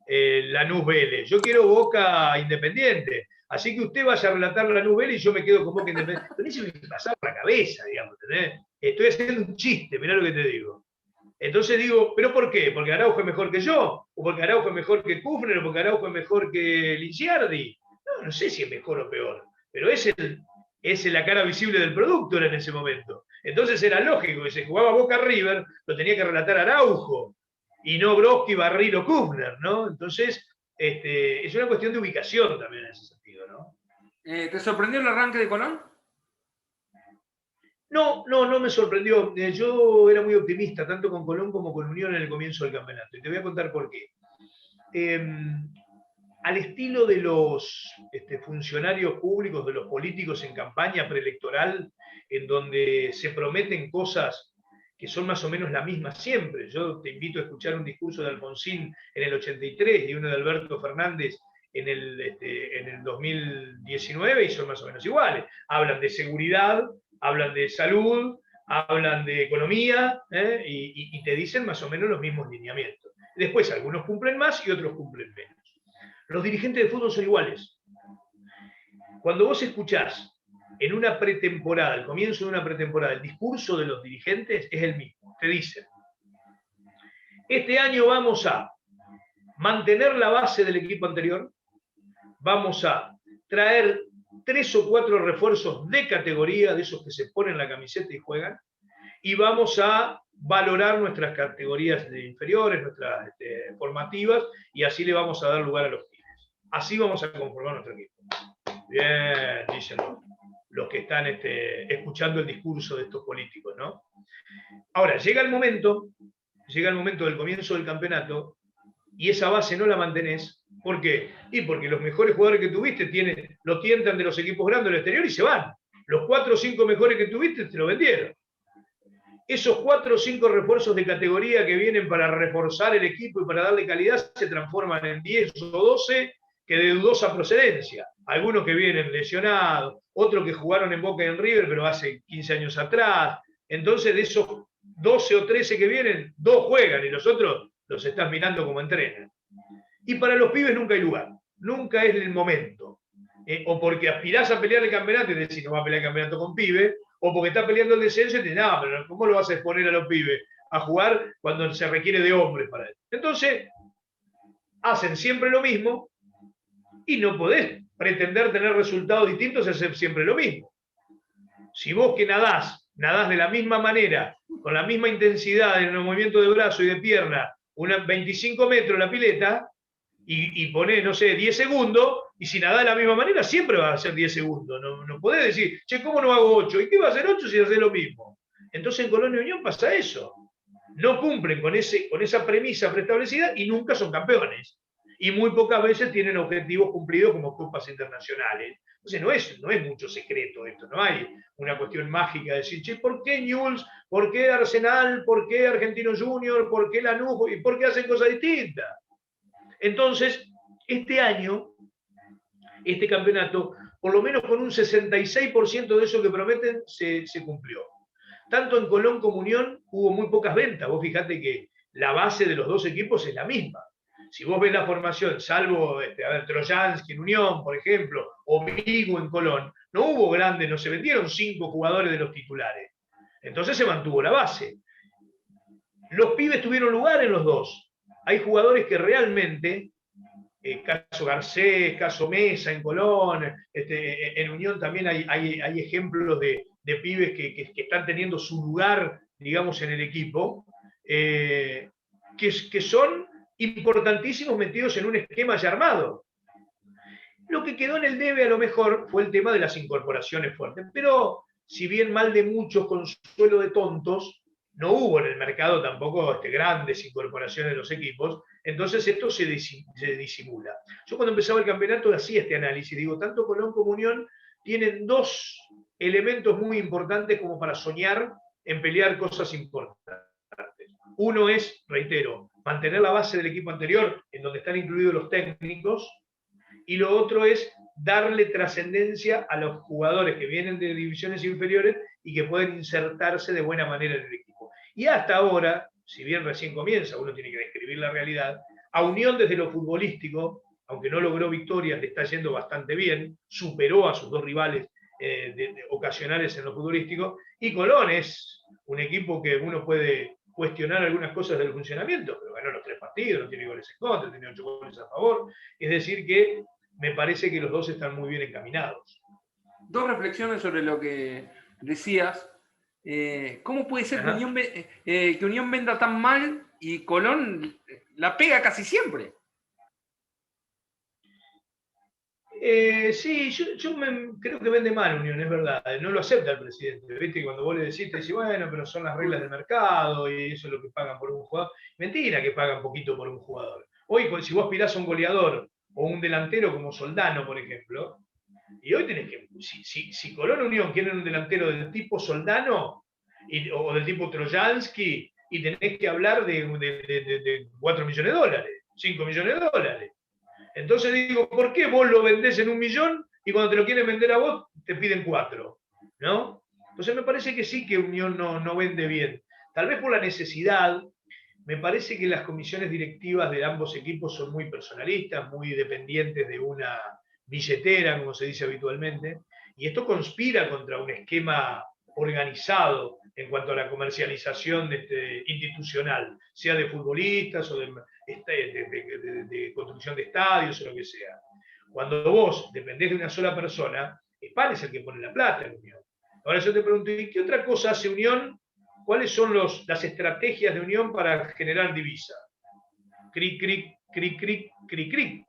Lanús Vélez, yo quiero Boca Independiente. Así que usted vaya a relatar la novela y yo me quedo con Boca Independiente. Pero eso me pasaba por la cabeza, digamos, ¿entendés? Estoy haciendo un chiste, mirá lo que te digo. Entonces digo, ¿pero por qué? ¿Porque Araujo es mejor que yo? ¿O porque Araujo es mejor que Kufner? ¿O porque Araujo es mejor que Linciardi? No sé si es mejor o peor, pero es la cara visible del producto en ese momento. Entonces era lógico que se jugaba Boca River, lo tenía que relatar Araujo, y no Broski, Barril o Kufner, ¿no? Entonces, es una cuestión de ubicación también en ese sentido, ¿no? ¿Te sorprendió el arranque de Colón? No me sorprendió. Yo era muy optimista, tanto con Colón como con Unión en el comienzo del campeonato. Y te voy a contar por qué. Al estilo de los funcionarios públicos, de los políticos en campaña preelectoral, en donde se prometen cosas que son más o menos la misma siempre. Yo te invito a escuchar un discurso de Alfonsín en el 83 y uno de Alberto Fernández en el 2019 y son más o menos iguales. Hablan de seguridad, hablan de salud, hablan de economía, y te dicen más o menos los mismos lineamientos. Después algunos cumplen más y otros cumplen menos. Los dirigentes de fútbol son iguales. Cuando vos escuchás en una pretemporada, al comienzo de una pretemporada, el discurso de los dirigentes es el mismo. Te dicen, este año vamos a mantener la base del equipo anterior, vamos a traer 3 o 4 refuerzos de categoría, de esos que se ponen la camiseta y juegan, y vamos a valorar nuestras categorías inferiores, nuestras formativas, y así le vamos a dar lugar a los pibes. Así vamos a conformar nuestro equipo. Bien, dicen los que están escuchando el discurso de estos políticos, ¿no? Ahora, llega el momento del comienzo del campeonato y esa base no la mantenés. ¿Por qué? Y porque los mejores jugadores que tuviste lo tientan de los equipos grandes del exterior y se van. Los 4 o 5 mejores que tuviste te lo vendieron. Esos 4 o 5 refuerzos de categoría que vienen para reforzar el equipo y para darle calidad se transforman en 10 o 12 que de dudosa procedencia. Algunos que vienen lesionados, otros que jugaron en Boca y en River, pero hace 15 años atrás. Entonces, de esos 12 o 13 que vienen, 2 juegan y los otros los estás mirando como entrenan. Y para los pibes nunca hay lugar, nunca es el momento. O porque aspirás a pelear el campeonato y decís, no va a pelear el campeonato con pibes, o porque está peleando el descenso y te dices, no, pero ¿cómo lo vas a exponer a los pibes a jugar cuando se requiere de hombres para eso? Entonces, hacen siempre lo mismo y no podés pretender tener resultados distintos y hacer siempre lo mismo. Si vos que nadás de la misma manera, con la misma intensidad en el movimiento de brazo y de pierna, 25 metros la pileta, y ponés, no sé, 10 segundos, y si nadás de la misma manera, siempre va a ser 10 segundos. No podés decir, che, ¿cómo no hago 8? ¿Y qué va a hacer 8 si hace lo mismo? Entonces en Colón y Unión pasa eso. No cumplen con esa premisa preestablecida y nunca son campeones. Y muy pocas veces tienen objetivos cumplidos como copas internacionales. Entonces no es mucho secreto esto, no hay una cuestión mágica de decir, che, ¿por qué Newell's? ¿Por qué Arsenal? ¿Por qué Argentino Junior? ¿Por qué Lanús? ¿Y por qué hacen cosas distintas? Entonces, este año, este campeonato, por lo menos con un 66% de eso que prometen, se cumplió. Tanto en Colón como Unión hubo muy pocas ventas. Vos fijate que la base de los dos equipos es la misma. Si vos ves la formación, salvo Trojansky en Unión, por ejemplo, o Vigo en Colón, no hubo grandes, no se vendieron 5 jugadores de los titulares. Entonces se mantuvo la base. Los pibes tuvieron lugar en los dos. Hay jugadores que realmente, caso Garcés, caso Mesa en Colón, en Unión también hay ejemplos de pibes que están teniendo su lugar, digamos, en el equipo, que son importantísimos metidos en un esquema ya armado. Lo que quedó en el debe a lo mejor fue el tema de las incorporaciones fuertes, pero si bien mal de muchos, consuelo de tontos, no hubo en el mercado tampoco grandes incorporaciones de los equipos, entonces esto se disimula. Yo cuando empezaba el campeonato hacía este análisis, digo, tanto Colón como Unión tienen 2 elementos muy importantes como para soñar en pelear cosas importantes. Uno es, reitero, mantener la base del equipo anterior, en donde están incluidos los técnicos, y lo otro es darle trascendencia a los jugadores que vienen de divisiones inferiores y que pueden insertarse de buena manera en el equipo. Y hasta ahora, si bien recién comienza, uno tiene que describir la realidad, a Unión desde lo futbolístico aunque no logró victorias, le está yendo bastante bien, superó a sus dos rivales ocasionales en lo futbolístico, y Colón es un equipo que uno puede cuestionar algunas cosas del funcionamiento, pero ganó los 3 partidos, no tiene goles en contra, tiene 8 goles a favor, es decir que me parece que los dos están muy bien encaminados. Dos reflexiones sobre lo que decías. ¿Cómo puede ser que Unión venda tan mal y Colón la pega casi siempre? Sí, yo creo que vende mal Unión, es verdad. No lo acepta el presidente. Viste, cuando vos le decís, te dice, bueno, pero son las reglas del mercado y eso es lo que pagan por un jugador. Mentira que pagan poquito por un jugador. Hoy, si vos aspirás a un goleador o un delantero como Soldano, por ejemplo, y hoy tenés que, si Colón Unión quieren un delantero del tipo Soldano o del tipo Trojansky, y tenés que hablar de 4 millones de dólares, 5 millones de dólares. Entonces digo, ¿por qué vos lo vendés en 1 millón y cuando te lo quieren vender a vos te piden 4? ¿No? Entonces me parece que sí que Unión no vende bien. Tal vez por la necesidad. Me parece que las comisiones directivas de ambos equipos son muy personalistas, muy dependientes de una billetera, como se dice habitualmente, y esto conspira contra un esquema organizado en cuanto a la comercialización institucional, sea de futbolistas o de construcción de estadios o lo que sea. Cuando vos dependés de una sola persona, SPAN es el que pone la plata en Unión. Ahora yo te pregunto, ¿y qué otra cosa hace Unión? ¿Cuáles son las estrategias de Unión para generar divisa? Cric, cric, cric, cric, cric, cric.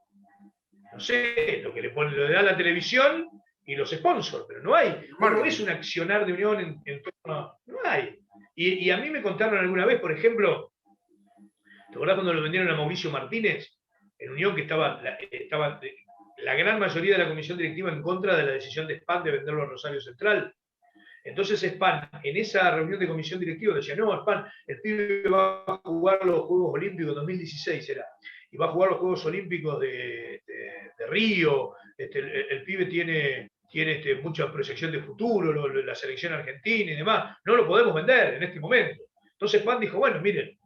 No sé, lo que le da la televisión y los sponsors, pero no hay. No es un accionar de Unión en torno. No hay. Y a mí me contaron alguna vez, por ejemplo, ¿te acordás cuando lo vendieron a Mauricio Martínez? En Unión, que estaba la gran mayoría de la comisión directiva en contra de la decisión de SPAN de venderlo a Rosario Central. Entonces SPAN, en esa reunión de comisión directiva, decía, no, SPAN, el pibe va a jugar los Juegos Olímpicos 2016, era, y va a jugar los Juegos Olímpicos de Río, el pibe tiene mucha proyección de futuro, la selección argentina y demás, no lo podemos vender en este momento. Entonces SPAN dijo, bueno, miren,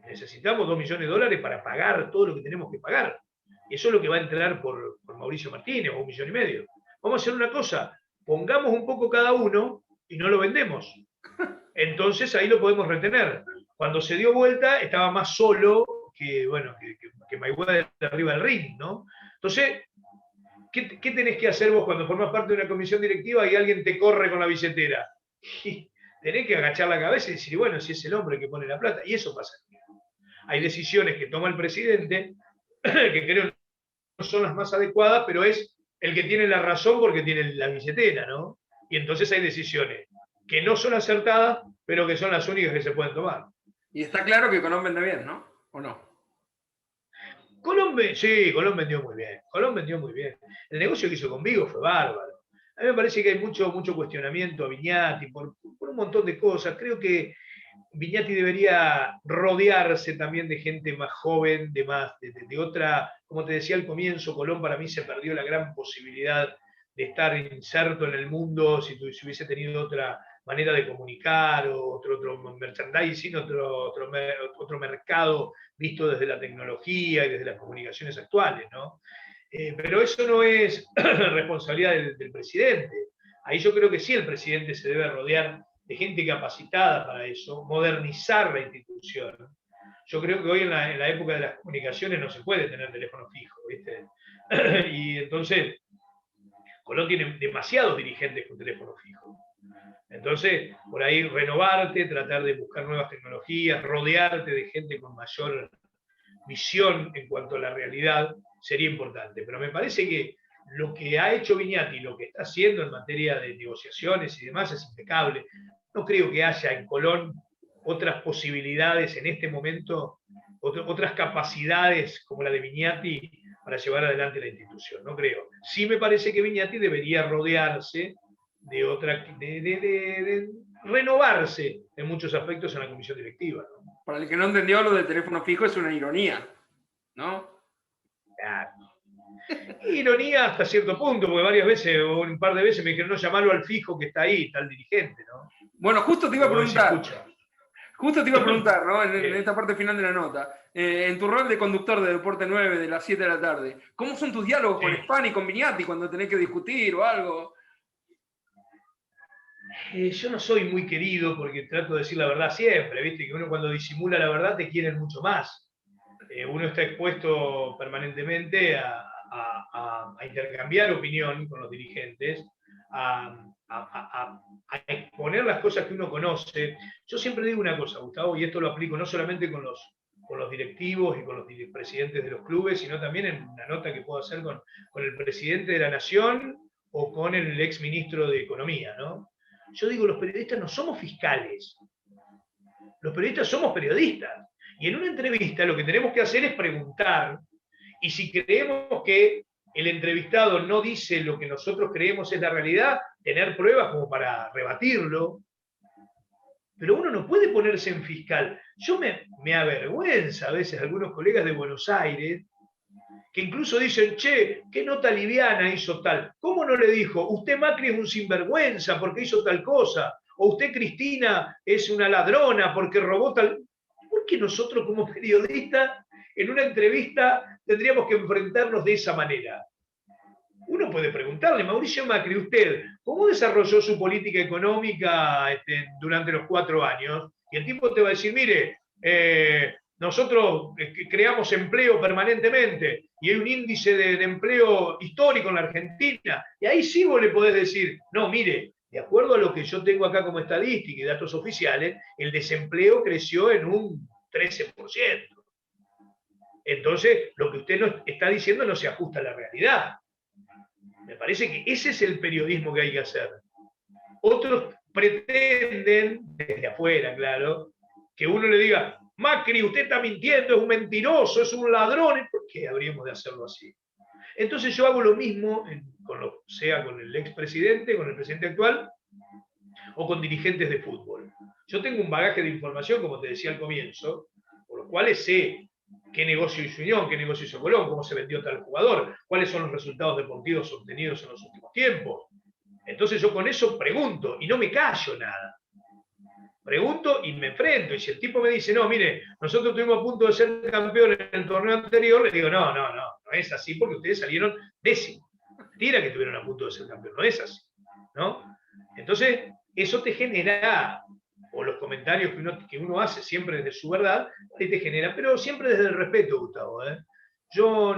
necesitamos 2 millones de dólares para pagar todo lo que tenemos que pagar. Y eso es lo que va a entrar por Mauricio Martínez, o 1,5 millones. Vamos a hacer una cosa, pongamos un poco cada uno y no lo vendemos. Entonces ahí lo podemos retener. Cuando se dio vuelta estaba más solo que Mayweather de arriba del ring, ¿no? Entonces, ¿qué tenés que hacer vos cuando formás parte de una comisión directiva y alguien te corre con la billetera? Y tenés que agachar la cabeza y decir, bueno, si es el hombre que pone la plata. Y eso pasa. Hay decisiones que toma el presidente que creo no son las más adecuadas, pero es el que tiene la razón porque tiene la billetera, ¿no? Y entonces hay decisiones que no son acertadas, pero que son las únicas que se pueden tomar. Y está claro que Colón vende bien, ¿no? ¿O no? Colón vendió muy bien. Colón vendió muy bien. El negocio que hizo con Vigo fue bárbaro. A mí me parece que hay mucho cuestionamiento a Viñati por un montón de cosas. Creo que Viñati debería rodearse también de gente más joven, de otra, como te decía al comienzo, Colón para mí se perdió la gran posibilidad de estar inserto en el mundo si hubiese tenido otra manera de comunicar, o otro merchandising, otro mercado visto desde la tecnología y desde las comunicaciones actuales, ¿no? Pero eso no es responsabilidad del presidente. Ahí yo creo que sí el presidente se debe rodear de gente capacitada para eso, modernizar la institución. Yo creo que hoy en la época de las comunicaciones no se puede tener teléfono fijo, ¿viste? Y entonces, Colón tiene demasiados dirigentes con teléfono fijo. Entonces, por ahí renovarte, tratar de buscar nuevas tecnologías, rodearte de gente con mayor visión en cuanto a la realidad, sería importante. Pero me parece que lo que ha hecho Viñati, lo que está haciendo en materia de negociaciones y demás es impecable. No creo que haya en Colón otras posibilidades en este momento, otras capacidades como la de Viñati para llevar adelante la institución. No creo. Sí me parece que Viñati debería rodearse de renovarse en muchos aspectos en la comisión directiva, ¿no? Para el que no entendió, lo de teléfono fijo es una ironía, ¿no? Claro. Ironía hasta cierto punto, porque varias veces, o un par de veces, me dijeron, no, llamarlo al fijo que está ahí, está el dirigente, ¿no? Bueno, justo te iba a preguntar, Justo te iba a preguntar, ¿no? En esta parte final de la nota, en tu rol de conductor de Deporte 9 de las 7 de la tarde, ¿cómo son tus diálogos con Spani y con Viñati cuando tenés que discutir o algo? Yo no soy muy querido porque trato de decir la verdad siempre, ¿viste? Que uno cuando disimula la verdad te quieren mucho más. Uno está expuesto permanentemente a intercambiar opinión con los dirigentes, a exponer las cosas que uno conoce. Yo siempre digo una cosa, Gustavo, y esto lo aplico no solamente con los directivos y con los presidentes de los clubes, sino también en una nota que puedo hacer con el presidente de la Nación o con el ex ministro de Economía, ¿no? Yo digo, los periodistas no somos fiscales, los periodistas somos periodistas. Y en una entrevista lo que tenemos que hacer es preguntar, y si creemos que el entrevistado no dice lo que nosotros creemos es la realidad, tener pruebas como para rebatirlo. Pero uno no puede ponerse en fiscal. Yo me avergüenza a veces algunos colegas de Buenos Aires que incluso dicen, che, qué nota liviana hizo tal. ¿Cómo no le dijo, usted Macri es un sinvergüenza porque hizo tal cosa? O usted Cristina es una ladrona porque robó tal... ¿Por qué nosotros como periodistas en una entrevista tendríamos que enfrentarnos de esa manera? Uno puede preguntarle, Mauricio Macri, usted, ¿cómo desarrolló su política económica durante los 4 años? Y el tipo te va a decir, mire, nosotros creamos empleo permanentemente y hay un índice de empleo histórico en la Argentina. Y ahí sí vos le podés decir, no, mire, de acuerdo a lo que yo tengo acá como estadística y datos oficiales, el desempleo creció en un 13%. Entonces, lo que usted no está diciendo no se ajusta a la realidad. Me parece que ese es el periodismo que hay que hacer. Otros pretenden, desde afuera, claro, que uno le diga, Macri, usted está mintiendo, es un mentiroso, es un ladrón. ¿Por qué habríamos de hacerlo así? Entonces yo hago lo mismo, sea con el expresidente, con el presidente actual, o con dirigentes de fútbol. Yo tengo un bagaje de información, como te decía al comienzo, por los cuales sé qué negocio hizo Unión, qué negocio hizo Colón, cómo se vendió tal jugador, cuáles son los resultados deportivos obtenidos en los últimos tiempos. Entonces yo con eso pregunto y no me callo nada. Pregunto y me enfrento. Y si el tipo me dice, no, mire, nosotros estuvimos a punto de ser campeones en el torneo anterior, le digo, no es así porque ustedes salieron décimos. Mentira que estuvieron a punto de ser campeones, no es así. ¿No? Entonces, eso te genera, o los comentarios que uno hace siempre desde su verdad, te genera, pero siempre desde el respeto, Gustavo. Yo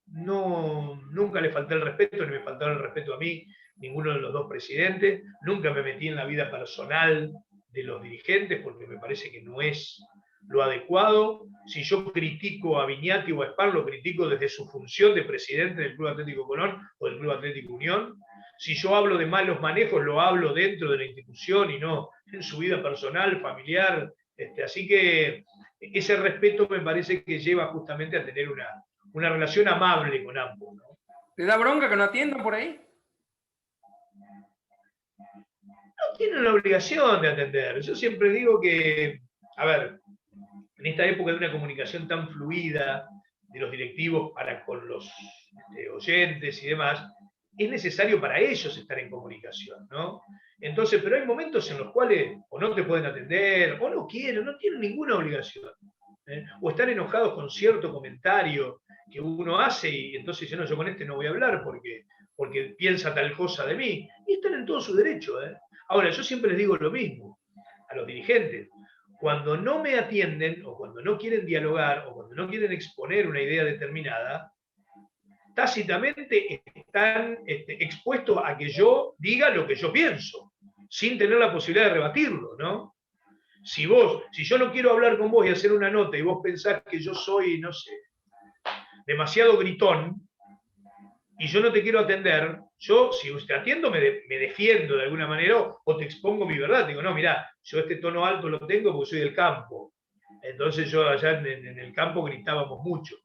nunca le falté el respeto, ni me faltaron el respeto a mí, ninguno de los dos presidentes, nunca me metí en la vida personal de los dirigentes, porque me parece que no es lo adecuado. Si yo critico a Viñati o a Spar, lo critico desde su función de presidente del Club Atlético Colón o del Club Atlético Unión. Si yo hablo de malos manejos, lo hablo dentro de la institución y no en su vida personal, familiar. Así que ese respeto me parece que lleva justamente a tener una relación amable con ambos, ¿no? ¿Te da bronca que no atiendan por ahí? No tienen la obligación de atender. Yo siempre digo que, a ver, en esta época de una comunicación tan fluida de los directivos para con los oyentes y demás, es necesario para ellos estar en comunicación, ¿no? Entonces, pero hay momentos en los cuales o no te pueden atender, o no quieren, no tienen ninguna obligación, o están enojados con cierto comentario que uno hace y entonces dicen, no, yo con este no voy a hablar porque piensa tal cosa de mí, y están en todo su derecho. Ahora, yo siempre les digo lo mismo a los dirigentes, cuando no me atienden, o cuando no quieren dialogar, o cuando no quieren exponer una idea determinada, tácitamente están expuestos a que yo diga lo que yo pienso, sin tener la posibilidad de rebatirlo, ¿no? Si yo no quiero hablar con vos y hacer una nota y vos pensás que yo soy, no sé, demasiado gritón, y yo no te quiero atender, yo, si te atiendo, me defiendo de alguna manera o te expongo mi verdad. Te digo, no, mirá, yo este tono alto lo tengo porque soy del campo. Entonces yo allá en el campo gritábamos mucho.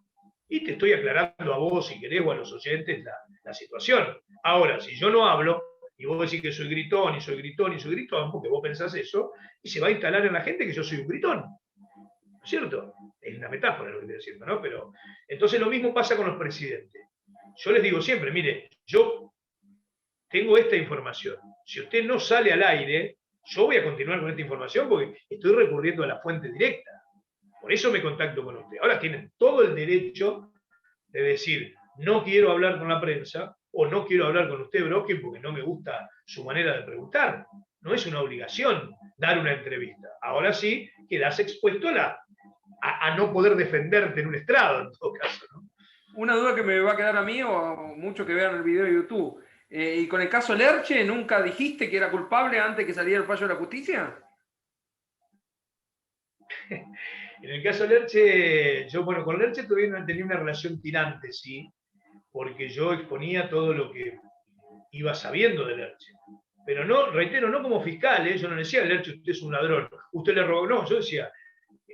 Y te estoy aclarando a vos, si querés, o a los oyentes la situación. Ahora, si yo no hablo, y vos decís que soy gritón, y soy gritón, y soy gritón, porque vos pensás eso, y se va a instalar en la gente que yo soy un gritón. ¿No es cierto? Es una metáfora lo que estoy diciendo, ¿no? Pero entonces lo mismo pasa con los presidentes. Yo les digo siempre, mire, yo tengo esta información. Si usted no sale al aire, yo voy a continuar con esta información porque estoy recurriendo a la fuente directa. Por eso me contacto con usted. Ahora tienen todo el derecho de decir, no quiero hablar con la prensa o no quiero hablar con usted, Brockett, porque no me gusta su manera de preguntar. No es una obligación dar una entrevista. Ahora sí quedas expuesto a no poder defenderte en un estrado, en todo caso, ¿no? Una duda que me va a quedar a mí o a muchos que vean el video de YouTube. ¿Y con el caso Lerche nunca dijiste que era culpable antes que saliera el fallo de la justicia? En el caso Lerche, yo, bueno, con Lerche todavía tenía una relación tirante, sí, porque yo exponía todo lo que iba sabiendo de Lerche. Pero no, reitero, no como fiscal, yo no decía, Lerche, usted es un ladrón, usted le robó, no, yo decía,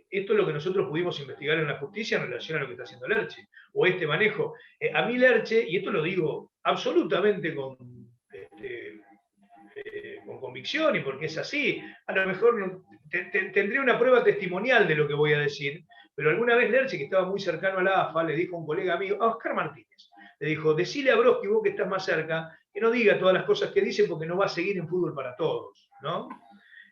esto es lo que nosotros pudimos investigar en la justicia en relación a lo que está haciendo Lerche, o este manejo. A mí Lerche, y esto lo digo absolutamente con convicción y porque es así, a lo mejor tendría una prueba testimonial de lo que voy a decir, pero alguna vez Lerche, que estaba muy cercano a la AFA, le dijo a un colega amigo, a Oscar Martínez, le dijo, decile a Broski, vos que estás más cerca, que no diga todas las cosas que dice porque no va a seguir en Fútbol para Todos, ¿no?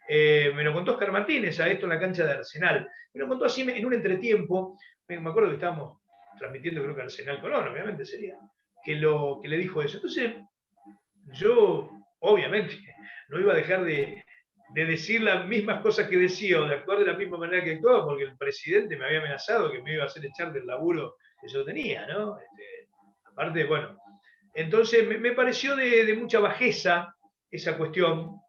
Me lo contó Oscar Martínez a esto en la cancha de Arsenal. Me lo contó así en un entretiempo. Me acuerdo que estábamos transmitiendo, creo que Arsenal Colón, obviamente sería, que le dijo eso. Entonces, yo, obviamente, no iba a dejar de decir las mismas cosas que decía o de actuar de la misma manera que actuaba, porque el presidente me había amenazado que me iba a hacer echar del laburo que yo tenía, ¿no? Aparte, bueno. Entonces, me pareció de mucha bajeza esa cuestión.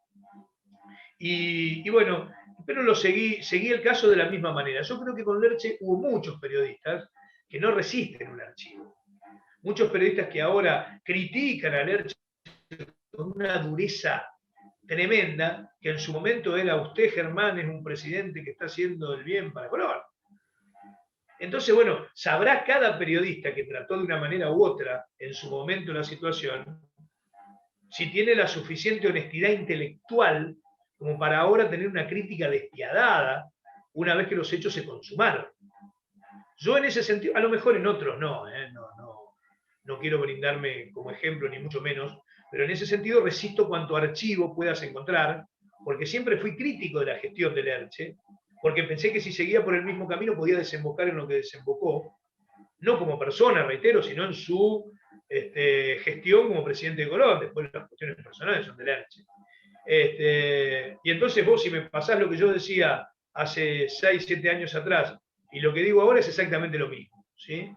Y bueno, pero seguí el caso de la misma manera. Yo creo que con Lerche hubo muchos periodistas que no resisten un archivo. Muchos periodistas que ahora critican a Lerche con una dureza tremenda, que en su momento era usted, Germán, es un presidente que está haciendo el bien para Colón. Entonces, bueno, sabrá cada periodista que trató de una manera u otra en su momento la situación, si tiene la suficiente honestidad intelectual como para ahora tener una crítica despiadada una vez que los hechos se consumaron. Yo en ese sentido, a lo mejor en otros no quiero brindarme como ejemplo ni mucho menos, pero en ese sentido resisto cuanto archivo puedas encontrar, porque siempre fui crítico de la gestión de Lerche, porque pensé que si seguía por el mismo camino podía desembocar en lo que desembocó, no como persona, reitero, sino en su gestión como presidente de Colón. Después las cuestiones personales son de Lerche. Y entonces vos, si me pasás lo que yo decía hace 6, 7 años atrás, y lo que digo ahora es exactamente lo mismo, ¿sí?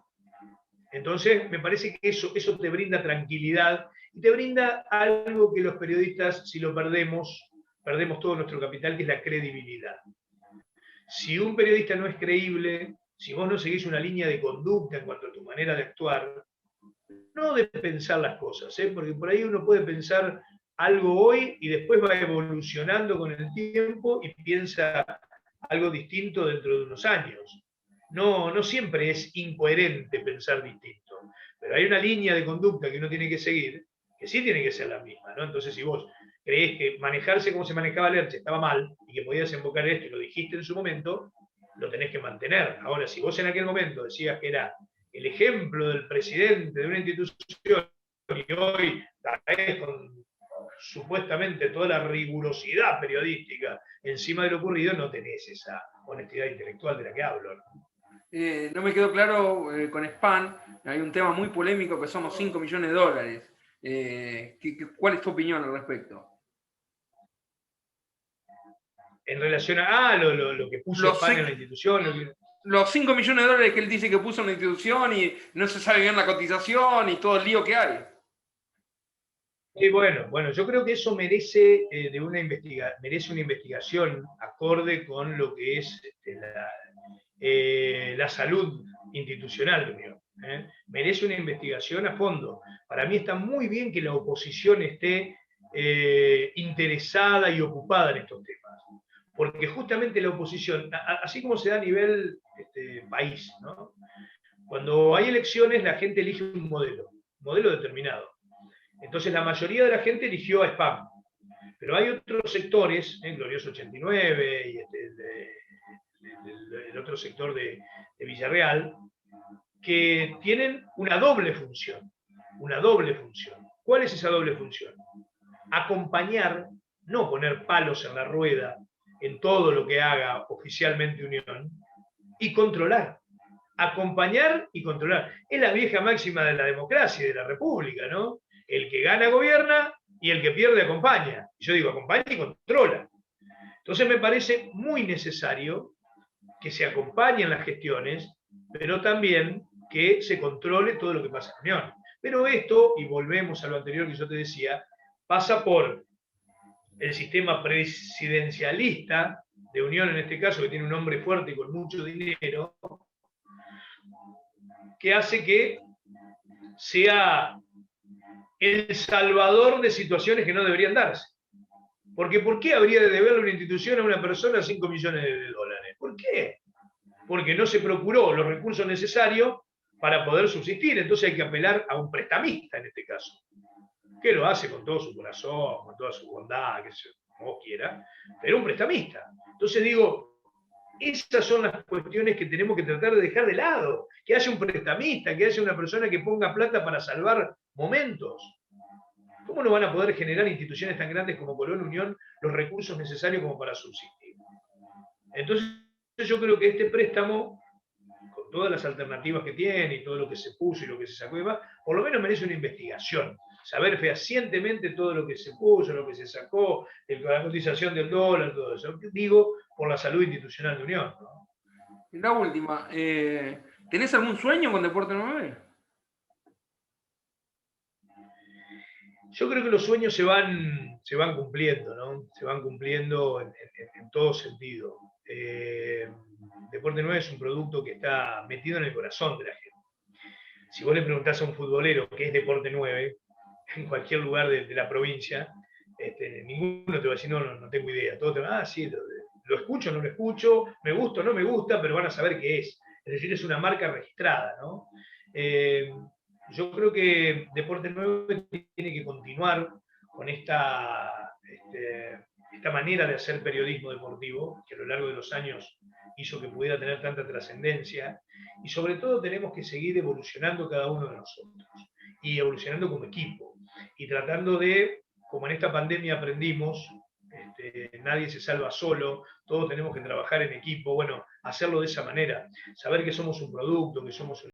Entonces, me parece que eso te brinda tranquilidad y te brinda algo que los periodistas, si lo perdemos todo nuestro capital, que es la credibilidad. Si un periodista no es creíble, si vos no seguís una línea de conducta en cuanto a tu manera de actuar, no de pensar las cosas, porque por ahí uno puede pensar algo hoy y después va evolucionando con el tiempo y piensa algo distinto dentro de unos años. No siempre es incoherente pensar distinto, pero hay una línea de conducta que uno tiene que seguir, que sí tiene que ser la misma, ¿no? Entonces, si vos creés que manejarse como se manejaba Lerche estaba mal y que podías invocar esto y lo dijiste en su momento, lo tenés que mantener. Ahora, si vos en aquel momento decías que era el ejemplo del presidente de una institución y hoy traes con supuestamente toda la rigurosidad periodística encima de lo ocurrido, no tenés esa honestidad intelectual de la que hablo, ¿no? No me quedó claro con Spam, hay un tema muy polémico que son los 5 millones de dólares. ¿Cuál es tu opinión al respecto? En relación a lo que puso Spam en la institución. Los 5 millones de dólares que él dice que puso en la institución y no se sabe bien la cotización y todo el lío que hay. Y bueno, yo creo que eso merece, merece una investigación acorde con lo que es la salud institucional de Unión. Merece una investigación a fondo. Para mí está muy bien que la oposición esté interesada y ocupada en estos temas, porque justamente la oposición, así como se da a nivel país, ¿no? Cuando hay elecciones la gente elige un modelo determinado. Entonces la mayoría de la gente eligió a Spam, pero hay otros sectores, Glorioso 89 y el otro sector de Villarreal, que tienen una doble función. ¿Cuál es esa doble función? Acompañar no poner palos en la rueda en todo lo que haga oficialmente Unión, y controlar, acompañar y controlar. Es la vieja máxima de la democracia y de la república, ¿no? El que gana gobierna y el que pierde acompaña. Yo digo, acompaña y controla. Entonces me parece muy necesario que se acompañen las gestiones, pero también que se controle todo lo que pasa en la Unión. Pero esto, y volvemos a lo anterior que yo te decía, pasa por el sistema presidencialista de Unión, en este caso, que tiene un hombre fuerte y con mucho dinero, que hace que sea el salvador de situaciones que no deberían darse. Porque ¿por qué habría de deberle una institución a una persona 5 millones de dólares? ¿Por qué? Porque no se procuró los recursos necesarios para poder subsistir. Entonces hay que apelar a un prestamista en este caso, que lo hace con todo su corazón, con toda su bondad, que se, como quiera, pero un prestamista. Entonces digo, esas son las cuestiones que tenemos que tratar de dejar de lado. Que haya un prestamista, que haya una persona que ponga plata para salvar momentos. ¿Cómo no van a poder generar instituciones tan grandes como Colón Unión los recursos necesarios como para subsistir? Entonces yo creo que este préstamo, con todas las alternativas que tiene y todo lo que se puso y lo que se sacó, por lo menos merece una investigación. Saber fehacientemente todo lo que se puso, lo que se sacó, la cotización del dólar, todo eso. Digo, por la salud institucional de Unión, ¿no? La última, ¿tenés algún sueño con Deporte 9? Yo creo que los sueños se van cumpliendo, ¿no? Se van cumpliendo en todo sentido. Deporte 9 es un producto que está metido en el corazón de la gente. Si vos le preguntás a un futbolero qué es Deporte 9, en cualquier lugar de la provincia, ninguno te va a decir, no tengo idea. Todos te van a decir, sí, lo escucho, no lo escucho, me gusta, no me gusta, pero van a saber qué es. Es decir, es una marca registrada, ¿no? Yo creo que Deporte 9 tiene que continuar con esta manera de hacer periodismo deportivo, que a lo largo de los años hizo que pudiera tener tanta trascendencia, y sobre todo tenemos que seguir evolucionando cada uno de nosotros, y evolucionando como equipo, y tratando de, como en esta pandemia aprendimos, nadie se salva solo, todos tenemos que trabajar en equipo, bueno, hacerlo de esa manera, saber que somos un producto, que somos